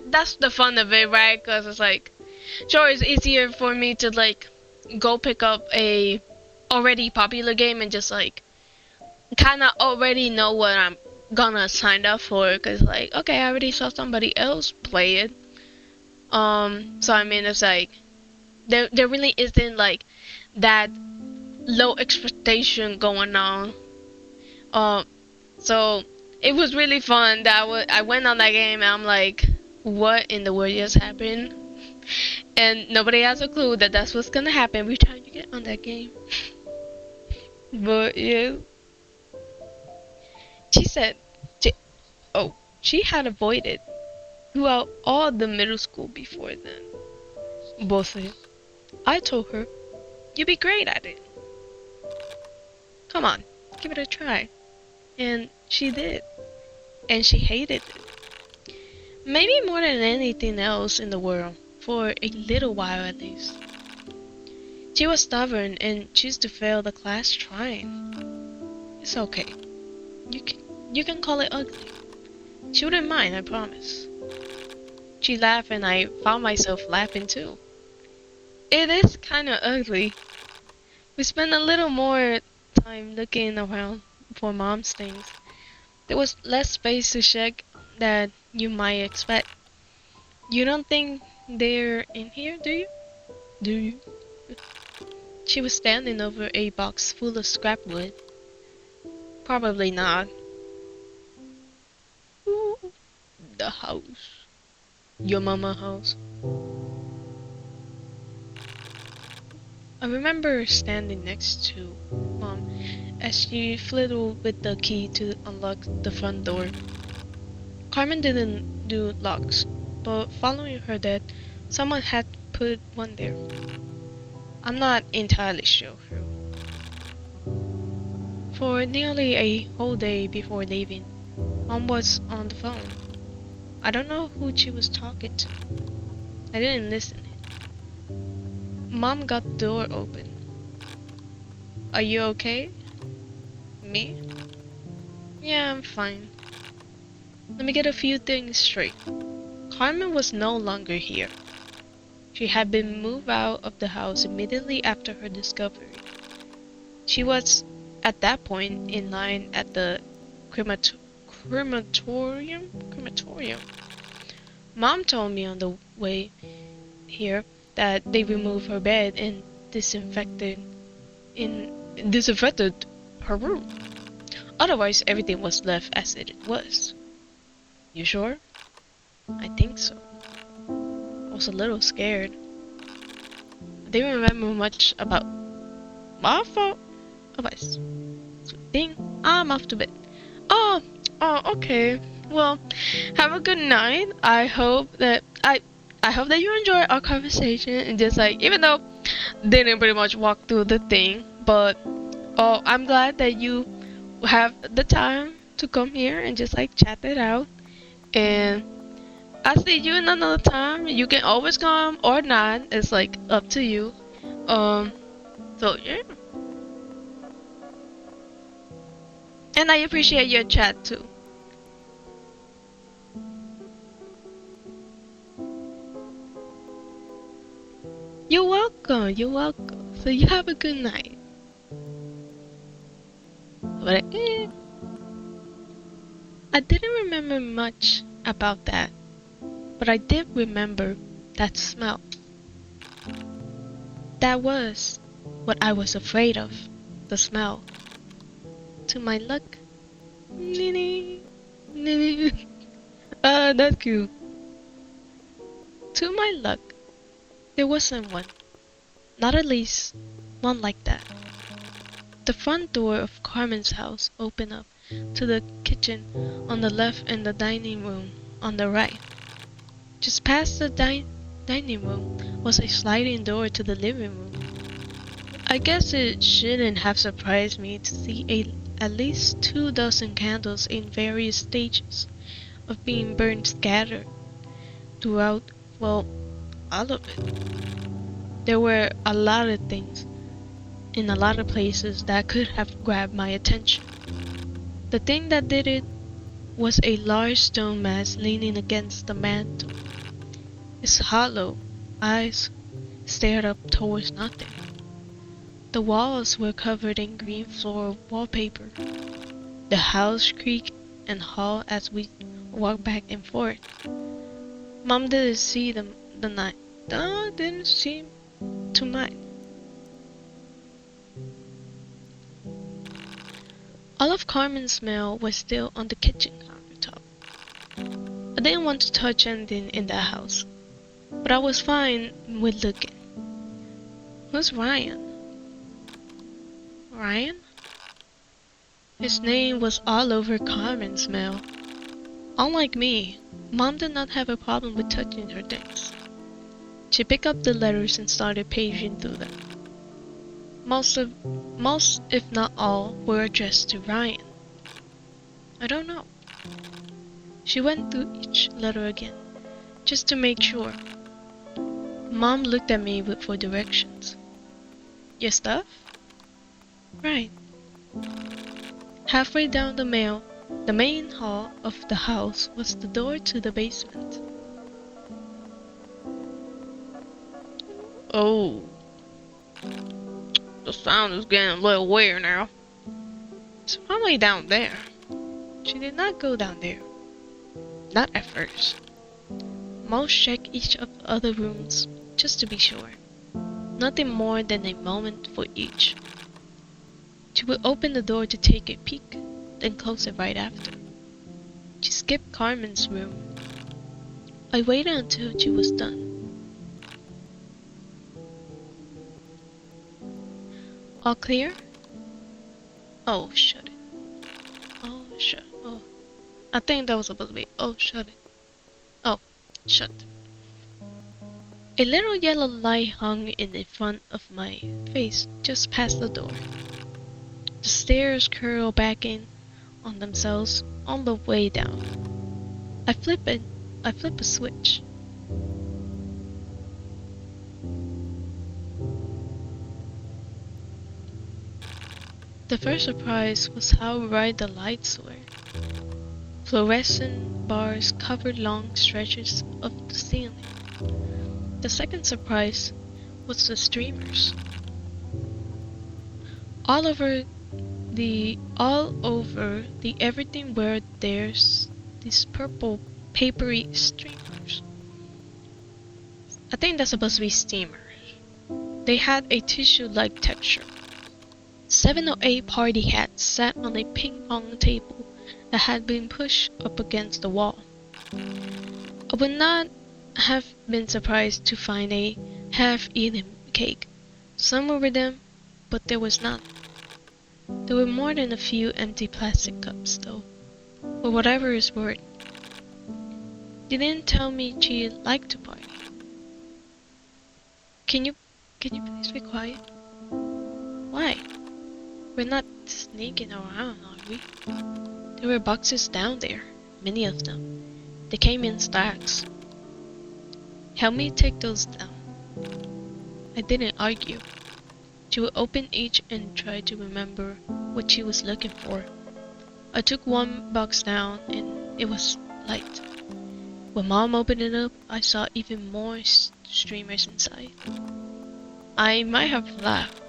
S1: that's the fun of it, right? Cause it's like, sure, it's easier for me to like go pick up a already popular game and just like kind of already know what I'm gonna sign up for, cause like, okay, I already saw somebody else play it. So I mean, it's like there really isn't like that low expectation going on. So it was really fun that I went on that game, and I'm like, what in the world just happened? And nobody has a clue that that's what's gonna happen every time you get on that game. But yeah, she said, she had avoided throughout all the middle school before then. Both of you. I told her, you'd be great at it. Come on, give it a try. And she did. And she hated it. Maybe more than anything else in the world, for a little while at least. She was stubborn and chose to fail the class trying. It's okay. You can call it ugly. She wouldn't mind, I promise. She laughed, and I found myself laughing too. It is kinda ugly. We spent a little more time looking around for Mom's things. There was less space to check than you might expect. You don't think they're in here, do you? Do you? She was standing over a box full of scrap wood. Probably not. Ooh, the house. Your mama's house. I remember standing next to Mom as she fiddled with the key to unlock the front door. Carmen didn't do locks, but following her dad, someone had put one there. I'm not entirely sure who. For nearly a whole day before leaving, Mom was on the phone. I don't know who she was talking to. I didn't listen. Mom got the door open. Are you okay? Me? Yeah, I'm fine. Let me get a few things straight. Carmen was no longer here. She had been moved out of the house immediately after her discovery. She was, at that point, in line at the crematorium? Mom told me on the way here that they removed her bed and disinfected her room. Otherwise, everything was left as it was. You sure? I think so. I was a little scared. I didn't remember much about my fault. Otherwise, I'm off to bed. Oh, okay. Well, have a good night. I hope that you enjoy our conversation, and just like, even though they didn't pretty much walk through the thing, but I'm glad that you have the time to come here and just like chat it out. And I see you another time. You can always come or not. It's like up to you. Um, so yeah. And I appreciate your chat too. You're welcome. You're welcome. So you have a good night. But I didn't remember much about that. But I did remember that smell. That was what I was afraid of. The smell. To my luck. Nini. Nini. That's cute. To my luck, there wasn't one. Not at least one like that. The front door of Carmen's house opened up to the kitchen on the left and the dining room on the right. Just past the dining room was a sliding door to the living room. I guess it shouldn't have surprised me to see at least 24 candles in various stages of being burned scattered throughout, well, all of it. There were a lot of things in a lot of places that could have grabbed my attention. The thing that did it was a large stone mask leaning against the mantel. Its hollow eyes stared up towards nothing. The walls were covered in green floral wallpaper. The house creaked and hauled as we walked back and forth. Mom didn't see the night. Didn't seem to mind. All of Carmen's smell was still on the kitchen countertop. I didn't want to touch anything in that house, but I was fine with looking. Who's Ryan? Ryan? His name was all over Carmen's smell. Unlike me, Mom did not have a problem with touching her things. She picked up the letters and started paging through them. Most, if not all, were addressed to Ryan. I don't know. She went through each letter again, just to make sure. Mom looked at me for directions. Your stuff? Right. Halfway down the main hall of the house was the door to the basement. Oh. The sound is getting a little weird now. It's probably down there. She did not go down there. Not at first. Most checked each of the other rooms, just to be sure. Nothing more than a moment for each. She would open the door to take a peek, then close it right after. She skipped Carmen's room. I waited until she was done. All clear? Oh, shut it. Oh, shut. Oh. I think that was supposed to be. Oh, shut it. Oh, shut. A little yellow light hung in the front of my face, just past the door. The stairs curled back in on themselves on the way down. I flip a switch. The first surprise was how bright the lights were. Fluorescent bars covered long stretches of the ceiling. The second surprise was the streamers. All over the everything where there's these purple papery streamers. I think that's supposed to be steamers. They had a tissue-like texture. 7 or 8 party hats sat on a ping pong table that had been pushed up against the wall. I would not have been surprised to find a half-eaten cake somewhere with them, but there was none. There were more than a few empty plastic cups, though, for whatever is worth. They didn't tell me she liked to party. Can you please be quiet? Why? We're not sneaking around, are we? There were boxes down there, many of them. They came in stacks. Help me take those down. I didn't argue. She would open each and try to remember what she was looking for. I took one box down and it was light. When Mom opened it up, I saw even more streamers inside. I might have laughed.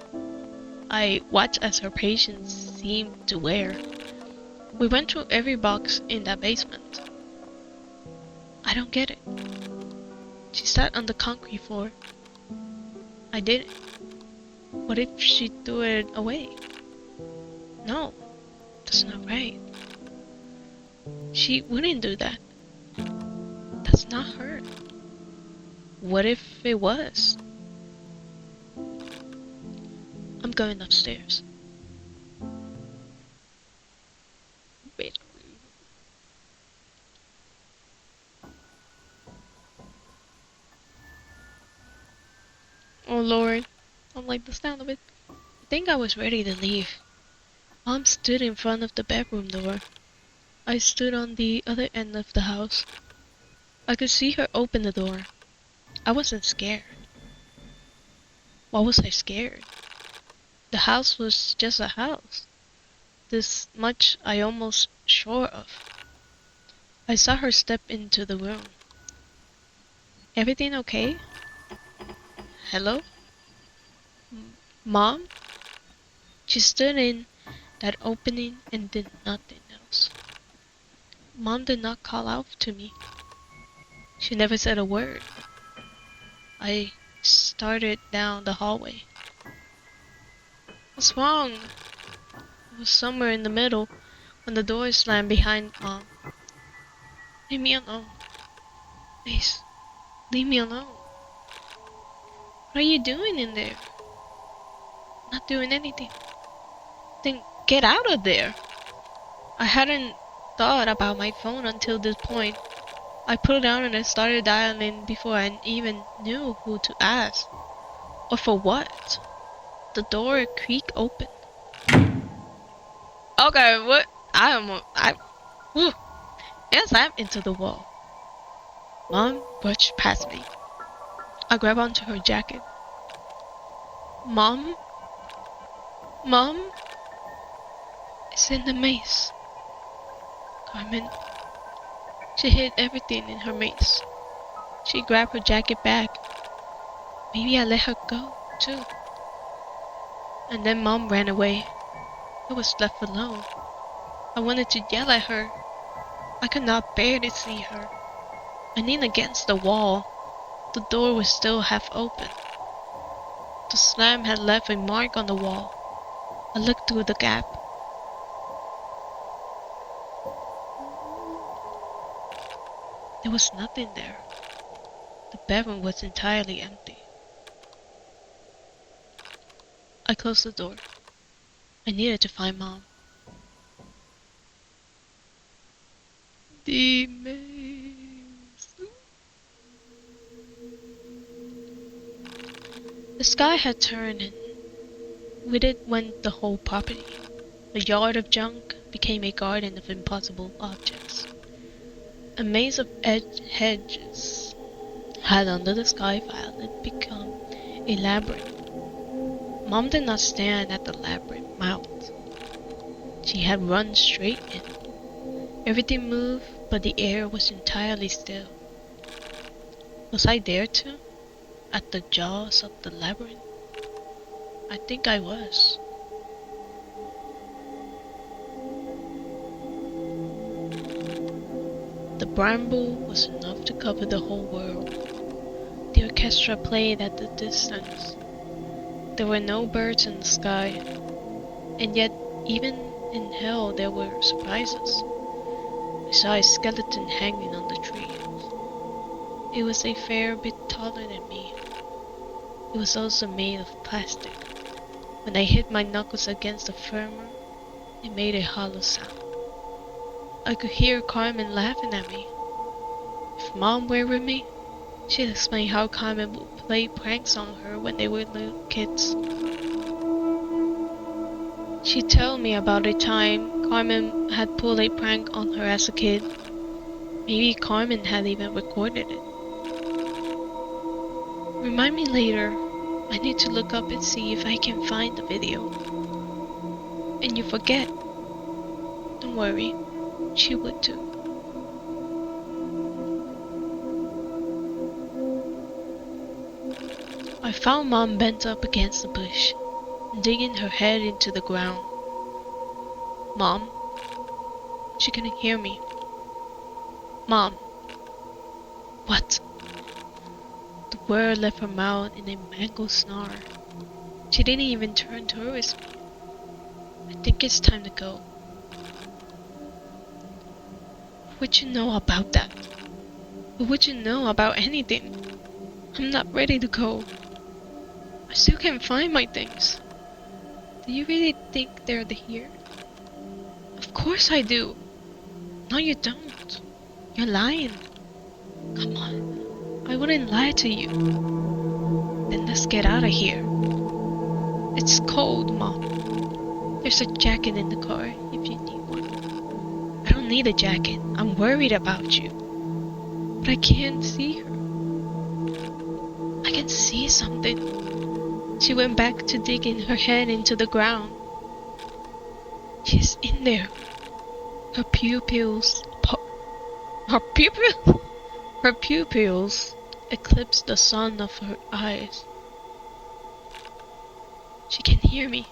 S1: I watched as her patience seemed to wear. We went through every box in that basement. I don't get it. She sat on the concrete floor. I didn't. What if she threw it away? No, that's not right. She wouldn't do that. That's not her. What if it was? I'm going upstairs. Wait. Oh Lord, I don't like the sound of it. I think I was ready to leave. Mom stood in front of the bedroom door. I stood on the other end of the house. I could see her open the door. I wasn't scared. Why was I scared? The house was just a house. This much I almost sure of. I saw her step into the room. Everything okay? Hello? Mom? She stood in that opening and did nothing else. Mom did not call out to me. She never said a word. I started down the hallway. What's wrong? It was somewhere in the middle when the door slammed behind Mom. Leave me alone. Please, leave me alone. What are you doing in there? Not doing anything. Then get out of there. I hadn't thought about my phone until this point. I put it down and I started dialing before I even knew who to ask. Or for what. The door creaked open. Okay, what? And slammed into the wall. Mom brushed past me. I grabbed onto her jacket. Mom? Mom? It's in the maze. Carmen. She hid everything in her maze. She grabbed her jacket back. Maybe I let her go, too. And then Mom ran away. I was left alone. I wanted to yell at her. I could not bear to see her. I leaned against the wall. The door was still half open. The slam had left a mark on the wall. I looked through the gap. There was nothing there. The bedroom was entirely empty. I closed the door. I needed to find Mom. The maze. The sky had turned and with it went the whole property. A yard of junk became a garden of impossible objects. A maze of hedges had under the sky violet become a labyrinth. Mom did not stand at the labyrinth mouth. She had run straight in. Everything moved, but the air was entirely still. Was I there too? At the jaws of the labyrinth? I think I was. The bramble was enough to cover the whole world. The orchestra played at the distance. There were no birds in the sky, and yet even in hell there were surprises. I saw a skeleton hanging on the tree. It was a fair bit taller than me. It was also made of plastic. When I hit my knuckles against the femur, it made a hollow sound. I could hear Carmen laughing at me. If Mom were with me, she'd explain how Carmen would play pranks on her when they were little kids. She'd tell me about a time Carmen had pulled a prank on her as a kid. Maybe Carmen had even recorded it. Remind me later. I need to look up and see if I can find the video. And you forget. Don't worry, she would too. I found Mom bent up against the bush, digging her head into the ground. Mom? She couldn't hear me. Mom. What? The word left her mouth in a mangled snarl. She didn't even turn towards me. I think it's time to go. What would you know about that? What would you know about anything? I'm not ready to go. I still can't find my things. Do you really think they're here? Of course I do. No, you don't. You're lying. Come on. I wouldn't lie to you. Then let's get out of here. It's cold, Mom. There's a jacket in the car if you need one. I don't need a jacket. I'm worried about you. But I can't see her. I can see something. She went back to digging her head into the ground. She's in there. Her pupils eclipse the sun of her eyes. She can hear me.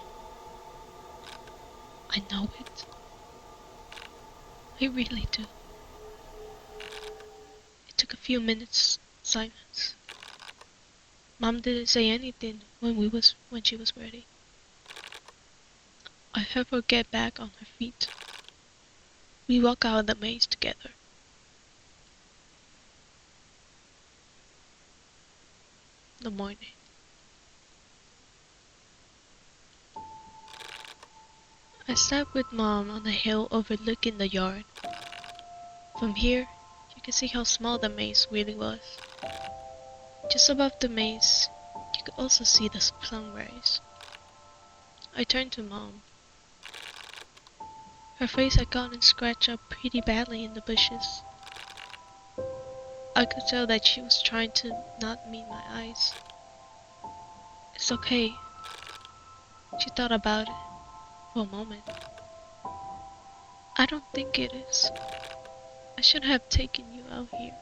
S1: I know it. I really do. It took a few minutes silence. Mom didn't say anything when she was ready. I helped her get back on her feet. We walk out of the maze together. The morning. I sat with Mom on a hill overlooking the yard. From here, you could see how small the maze really was. Just above the maze, you could also see the sunrise. I turned to Mom. Her face had gotten scratched up pretty badly in the bushes. I could tell that she was trying to not meet my eyes. It's okay. She thought about it for a moment. I don't think it is. I shouldn't have taken you out here.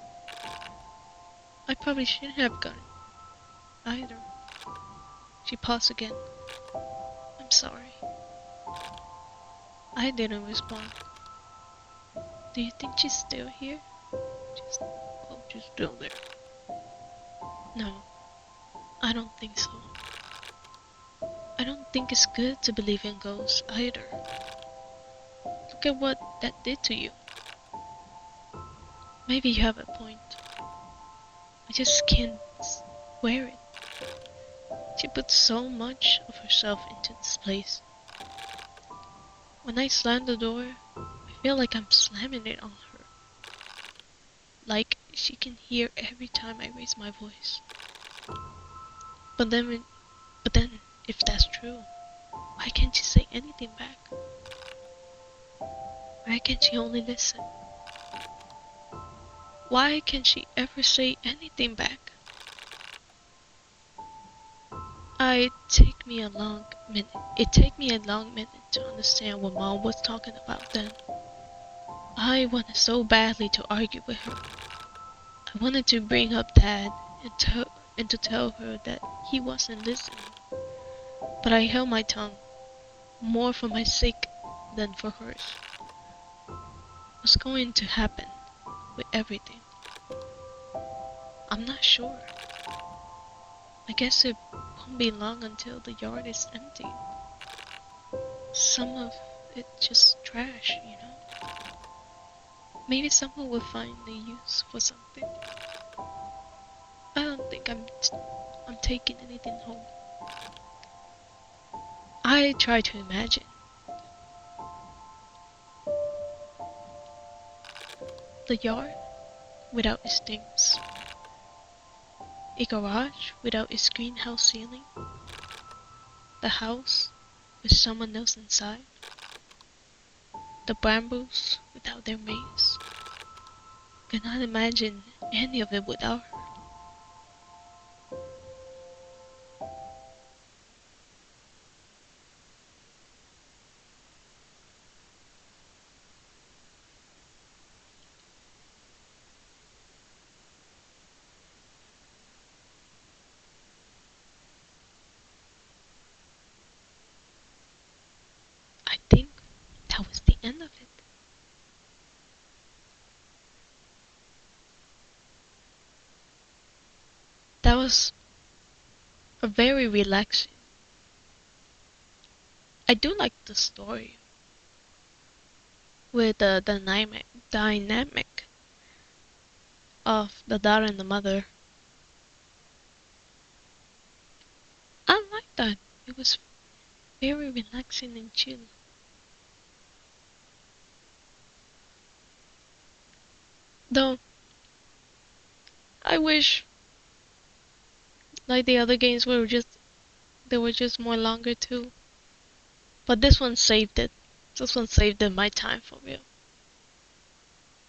S1: I probably shouldn't have gone either. She paused again. I'm sorry. I didn't respond. Do you think she's still here? She's still there. No, I don't think so. I don't think it's good to believe in ghosts either. Look at what that did to you. Maybe you have a point. I just can't wear it. She put so much of herself into this place. When I slam the door, I feel like I'm slamming it on her. Like she can hear every time I raise my voice. But then, if that's true, why can't she say anything back? Why can't she only listen? Why can't she ever say anything back? It took me a long minute to understand what Mom was talking about then. I wanted so badly to argue with her. I wanted to bring up Dad and to tell her that he wasn't listening. But I held my tongue, more for my sake than for hers. What's going to happen with everything? I'm not sure. I guess it won't be long until the yard is empty. Some of it just trash, you know? Maybe someone will find a use for something. I don't think I'm taking anything home. I try to imagine. The yard without its things. A garage without its greenhouse ceiling. The house with someone else inside. The brambles without their mates. Cannot imagine any of it without her. That was a very relaxing. I do like the story with the dynamic of the daughter and the mother. I like that. It was very relaxing and chill. Though I wish like the other games were just they were just more longer too. But this one saved it. This one saved it my time for real.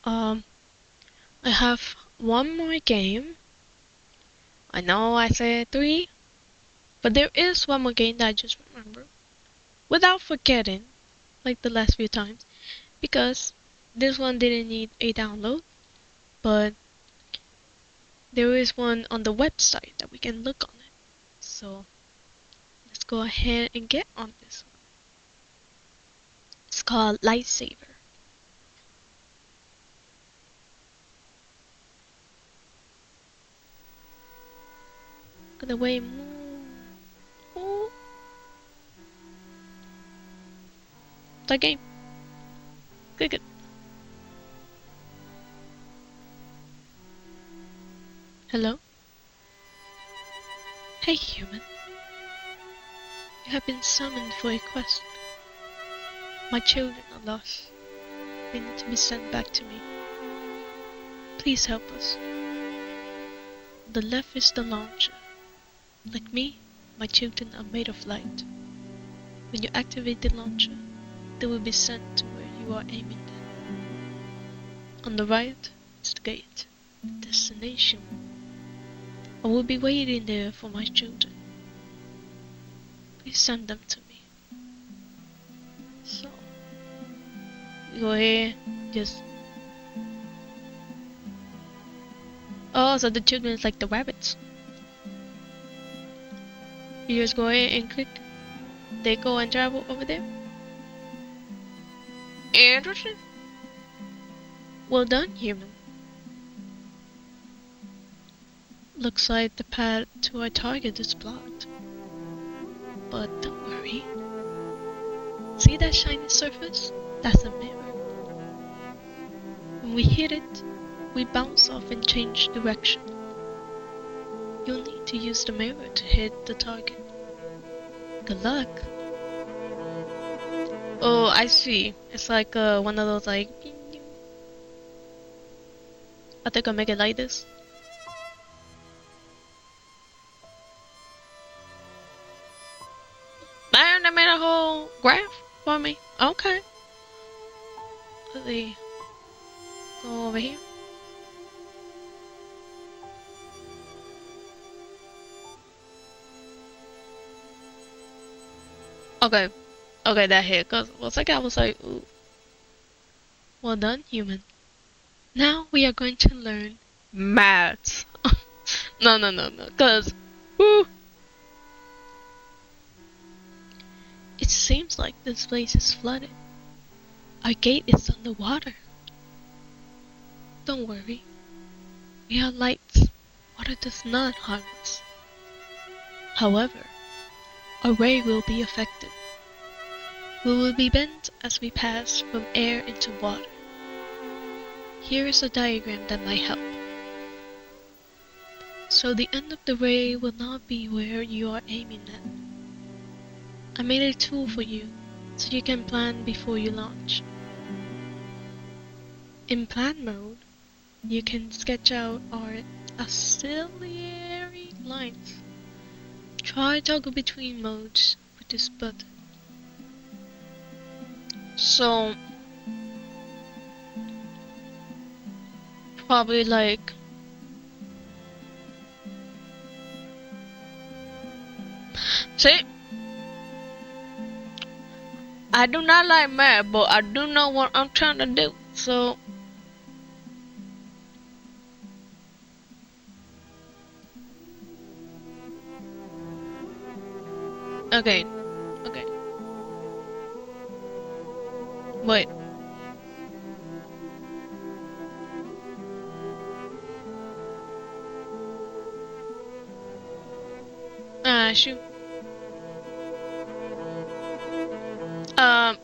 S1: Um I have one more game. I know I said three, but there is one more game that I just remember without forgetting, like the last few times, because this one didn't need a download, but there is one on the website that we can look on it. So let's go ahead and get on this one. It's called Lightsaver. Look at the way it moves. Oh. That game. Good, good. Hello? Hey, human. You have been summoned for a quest. My children are lost. They need to be sent back to me. Please help us. The left is the launcher. Like me, my children are made of light. When you activate the launcher, they will be sent to where you are aiming them. On the right is the gate, the destination. I will be waiting there for my children. Please send them to me. So, we go here, just... Oh, so the children is like the rabbits. You just go ahead and click. They go and travel over there. Interesting. Well done, human. Looks like the path to our target is blocked. But don't worry. See that shiny surface? That's a mirror. When we hit it, we bounce off and change direction. You'll need to use the mirror to hit the target. Good luck. Oh, I see. It's like one of those like... I think I'll make it like this. Damn, they made a whole graph for me. Okay. Let's see. Go over here. Okay. Okay, that hit. Cause for a second I was like, ooh. Well done, human. Now we are going to learn maths. No. Cause, woo. It seems like this place is flooded. Our gate is underwater. Don't worry. We are lights. Water does not harm us. However, our ray will be affected. We will be bent as we pass from air into water. Here is a diagram that might help. So the end of the ray will not be where you are aiming at. I made a tool for you, so you can plan before you launch. In plan mode, you can sketch out our auxiliary lines. Try toggle between modes with this button. So, probably like see, I do not like math, but I do know what I'm trying to do. So okay. Wait. bless you.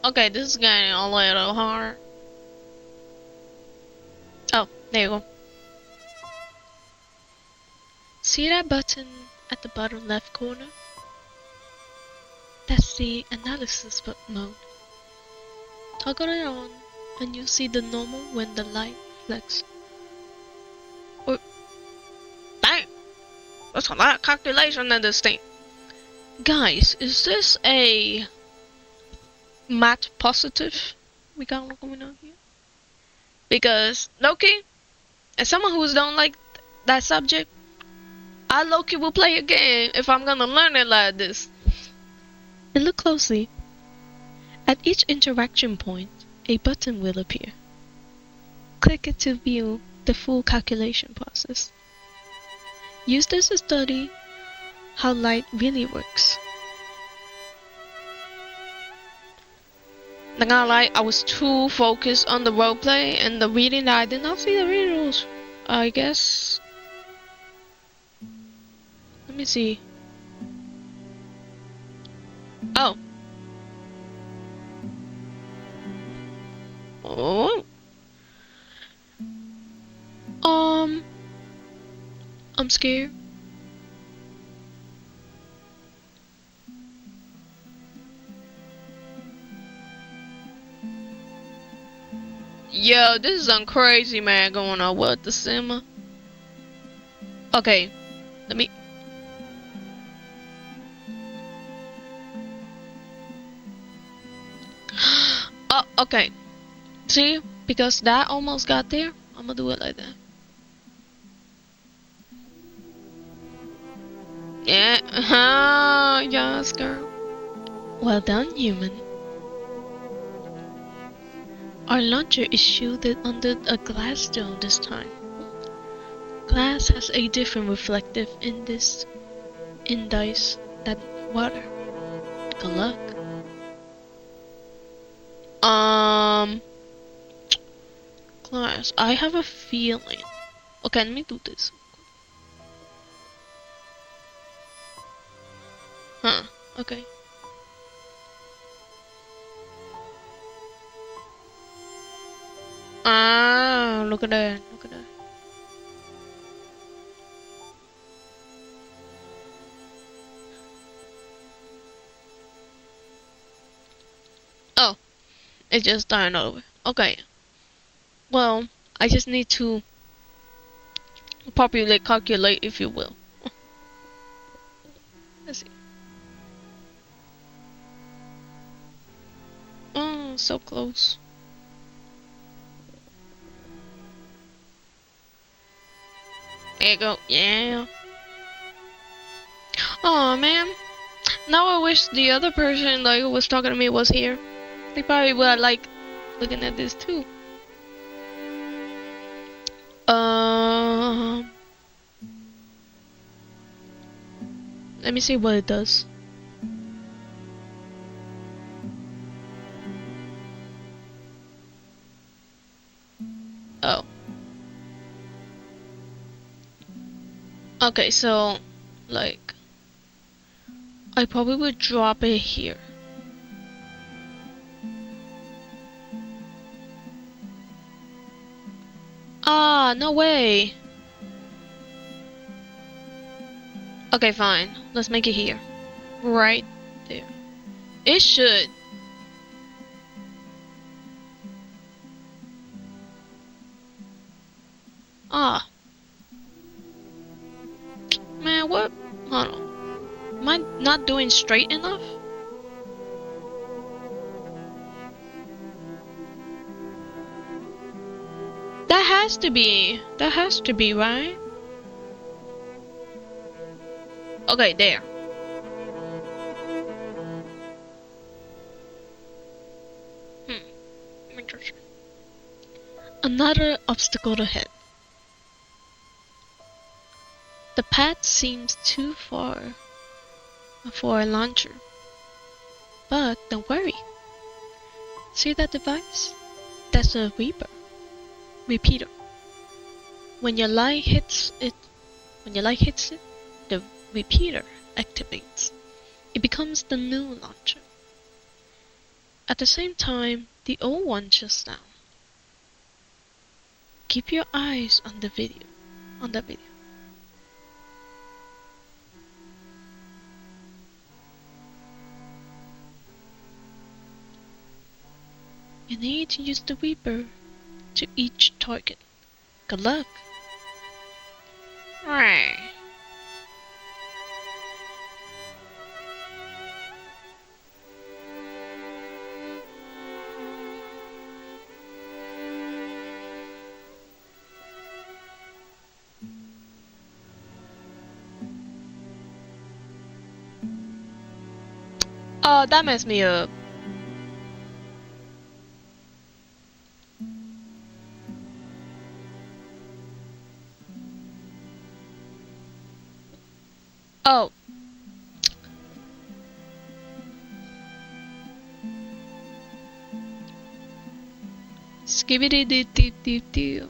S1: Okay, this is getting a little hard. Oh, there you go. See that button at the bottom left corner? That's the analysis mode. Toggle it on and you see the normal when the light reflects. Oh, dang! That's a lot of calculation in this thing. Guys, is this a math positive we got going on here? Because Loki, as someone who don't like that subject, I Loki will play a game if I'm gonna learn it like this. And look closely. At each interaction point, a button will appear. Click it to view the full calculation process. Use this to study how light really works. Not gonna lie, I was too focused on the roleplay and the reading that I did not see the visuals. I guess. Let me see. Oh. Oh. I'm scared. Yo, this is some crazy man going on with the cinema. Okay, let me. Oh, okay. See, because that almost got there, I'm gonna do it like that. Yeah, yes, girl. Well done, human. Our launcher is shielded under a glass dome this time. Glass has a different reflective index than water. Good luck. Glass. I have a feeling. Okay, let me do this. Huh. Okay. Ah, look at that. Look at that. Oh, it just died over. Okay. Well, I just need to properly calculate, if you will. Let's see. Oh, so close. There you go. Yeah. Oh man. Now I wish the other person who was talking to me was here. They probably would like looking at this too. Let me see what it does. Oh. Okay, so like I probably would drop it here. Ah, no way. Okay, fine. Let's make it here. Right there. It should. Ah. Man, what? Hold on. Am I not doing straight enough? That has to be. That has to be, right? Okay, there. Interesting. Another obstacle ahead. The path seems too far for a launcher. But don't worry. See that device? That's a repeater. When your light hits it, the repeater activates. It becomes the new launcher. At the same time, the old one shuts down. Keep your eyes on the video. You need to use the Reaper to each target. Good luck! Right. Oh, that messed me up. Oh. Skibbity doo doo doo doo.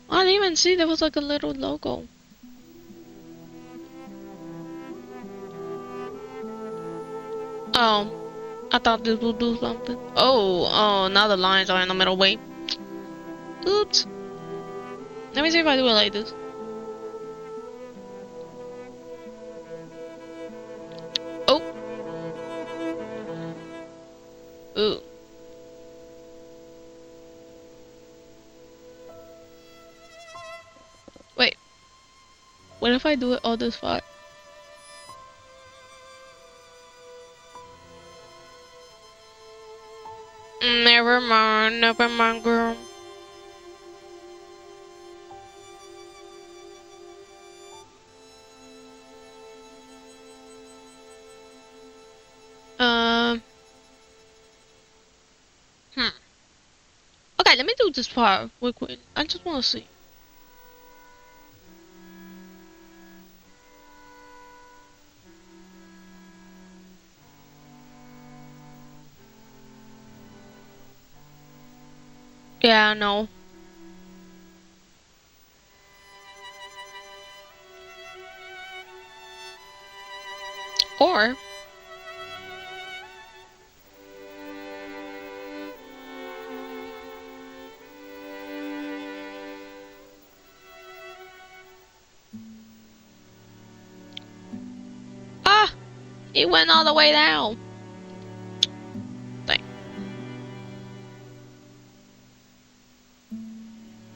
S1: I didn't even see there was like a little logo. Oh, I thought this would do something. Oh, now the lines are in the middle. Wait. Oops. Let me see if I do it like this. Oh. Ooh. Wait. What if I do it all this far? Never mind, girl. Okay, let me do this part real quick. I just want to see. Yeah, I know. Or it went all the way down. Dang.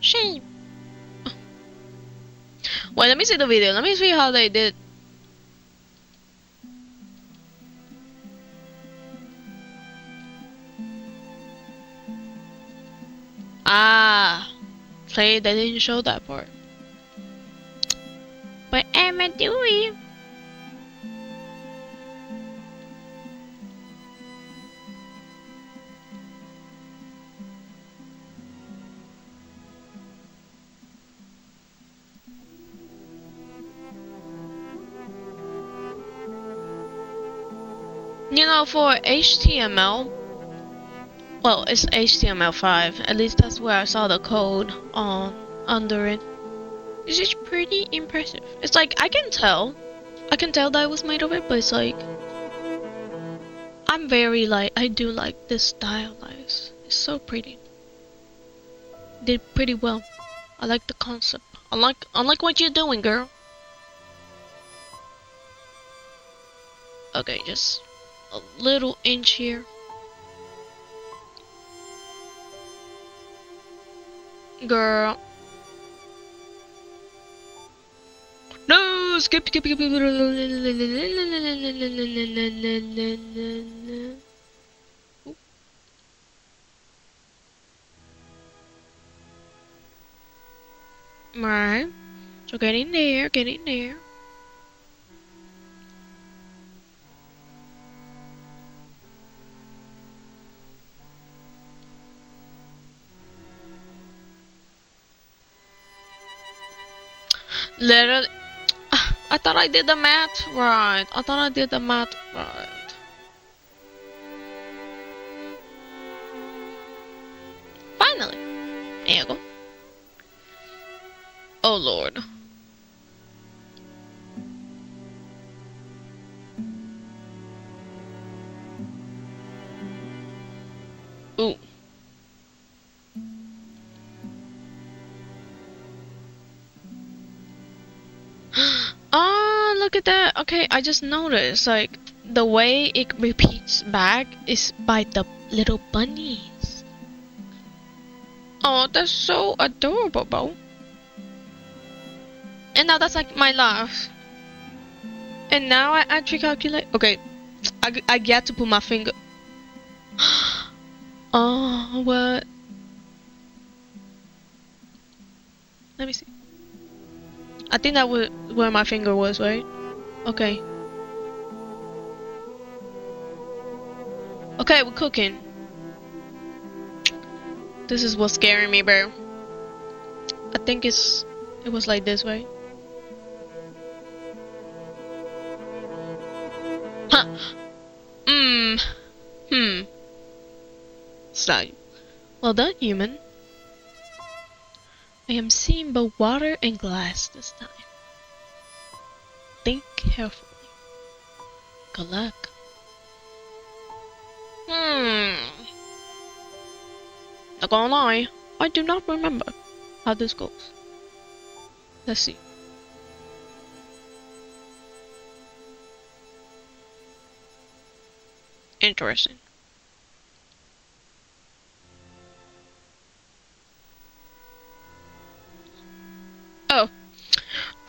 S1: Shame. Wait, let me see the video. Let me see how they did. Ah, say they didn't show that part. What am I doing? You know, for HTML, well, it's HTML5. At least that's where I saw the code on under it. It's just pretty impressive. It's like I can tell that it was made of it, but it's like I'm very like I do like this stylized. It's so pretty. Did pretty well. I like the concept. I like what you're doing, girl. Okay, just a little inch here. Girl. No, skip. Right. So get in there, Literally, I thought I did the math right. Finally. There you go. Oh lord. Ooh. Oh, look at that. Okay, I just noticed, like, the way it repeats back is by the little bunnies. Oh, that's so adorable, bro. And now that's like my laugh. And now I actually calculate. Okay, I get to put my finger. Oh, what? Let me see. I think that was where my finger was, right? Okay. Okay, we're cooking. This is what's scaring me, bro. I think it was like this, right? Huh. So, well done, human. I am seeing both water and glass this time. Think carefully. Good luck. Not gonna lie, I do not remember how this goes. Let's see. Interesting. Oh,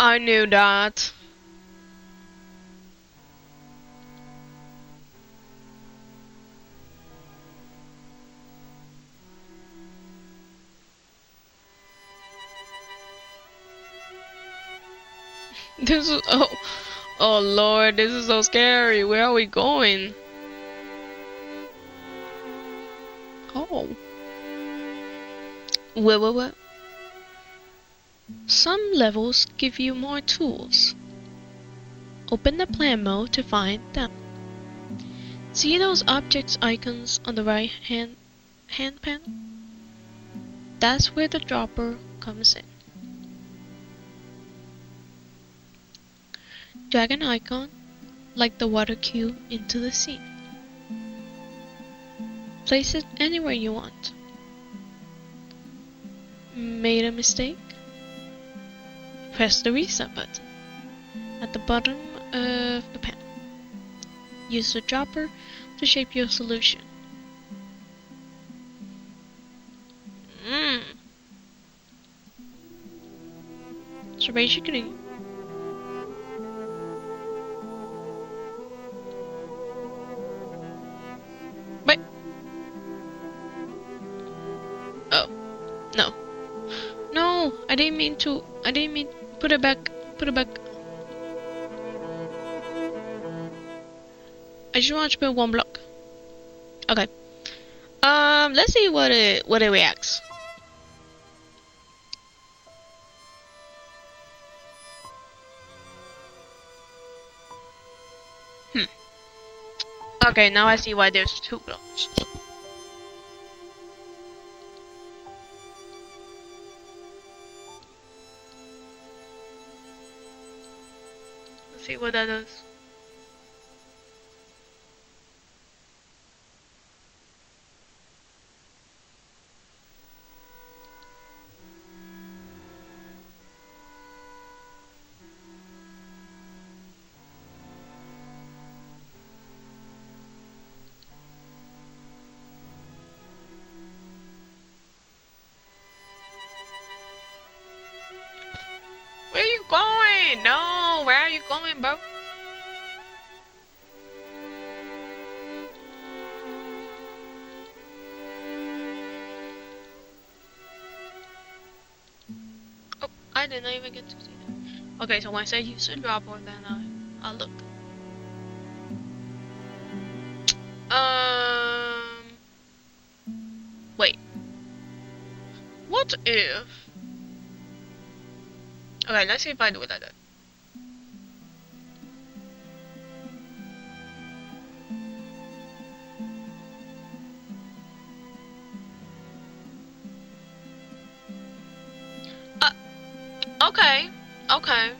S1: I knew that. This is oh lord, this is so scary. Where are we going? Oh. What? Some levels give you more tools. Open the plan mode to find them. See those objects icons on the right hand panel? That's where the dropper comes in. Drag an icon, like the water cube, into the scene. Place it anywhere you want. Made a mistake? Press the reset button at the bottom of the panel. Use the dropper to shape your solution. So basically, wait. Oh, no. No, I didn't mean to. Put it back. Put it back. I just want to put one block. Okay. Let's see what it reacts. Okay, now I see why there's two blocks. Let's see what that does. Where are you going? No, where are you going, bro? Oh, I didn't even get to see that. Okay, so once I use the dropper, then I'll look. Wait. What if? Okay, let's see if I do it like that. Okay. Okay.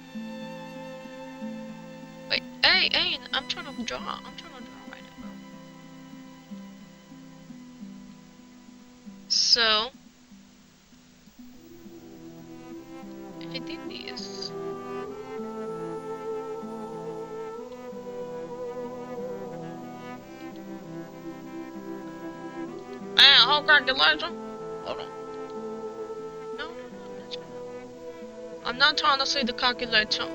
S1: Wait. Hey, I'm trying to draw. I'm trying to draw right now. So, if I did this. Man, whole calculator. Hold on. No, that's not. I'm not trying to see the calculator.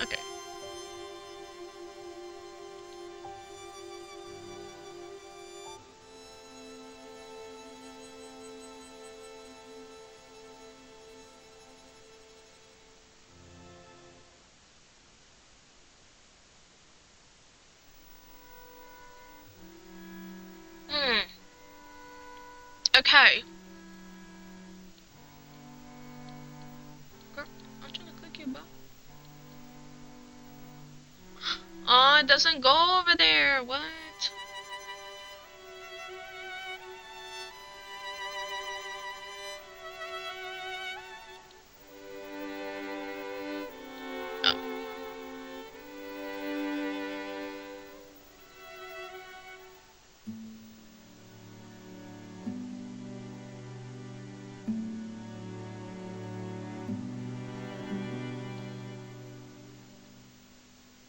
S1: Okay. Hmm. Okay. Girl, I'm trying to click your button. Oh, it doesn't go over there. What? Oh.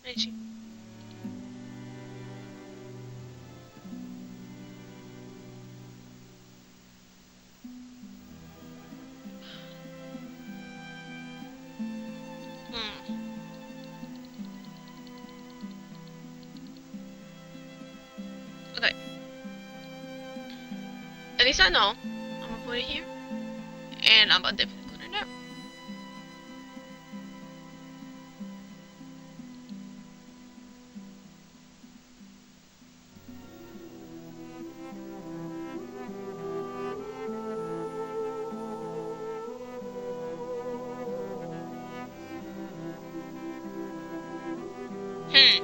S1: I see. Hmm. Okay. At least I know. I'm gonna put it here. And I'm gonna definitely put it there. Hmm.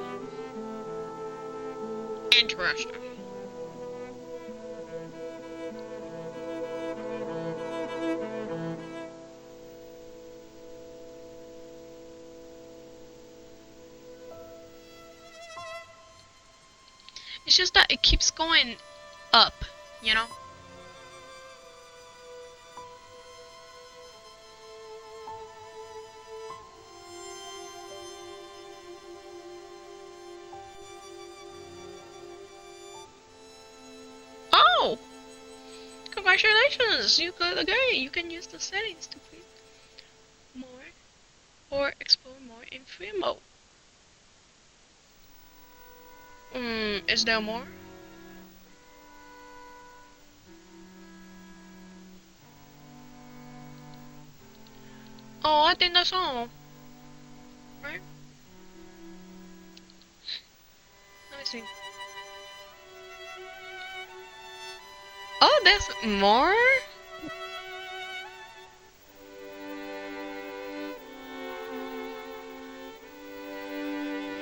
S1: Interesting. It's just that it keeps going up, you know? Oh! Congratulations! You got a grade. You can use the settings to create more or explore more in free mode. Is there more? Oh, I think that's all. Right? Let me see. Oh, there's more?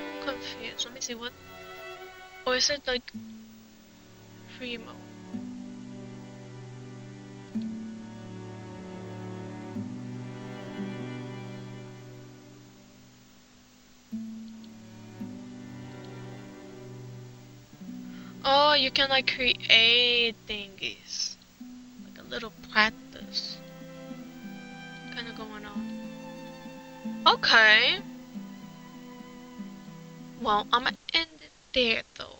S1: I'm confused. Let me see what. Or is it like free mode? Oh, you can like create thingies. Like a little practice. Kinda going on. Okay. Well, I'm gonna end it there though.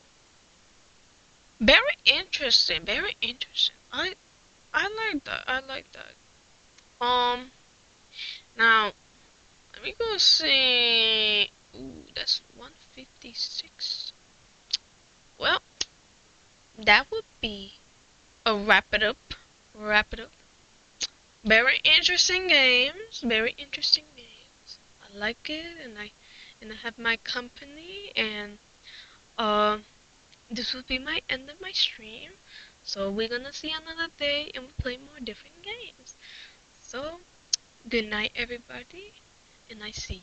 S1: Very interesting, very interesting. I like that. I like that. Now let me go see. Ooh, that's 156. Well, that would be a wrap it up. Wrap it up. Very interesting games. Very interesting games. I like it, and I have my company, and uh, this will be my end of my stream. So we're gonna see another day and we play more different games. So good night everybody, and I see you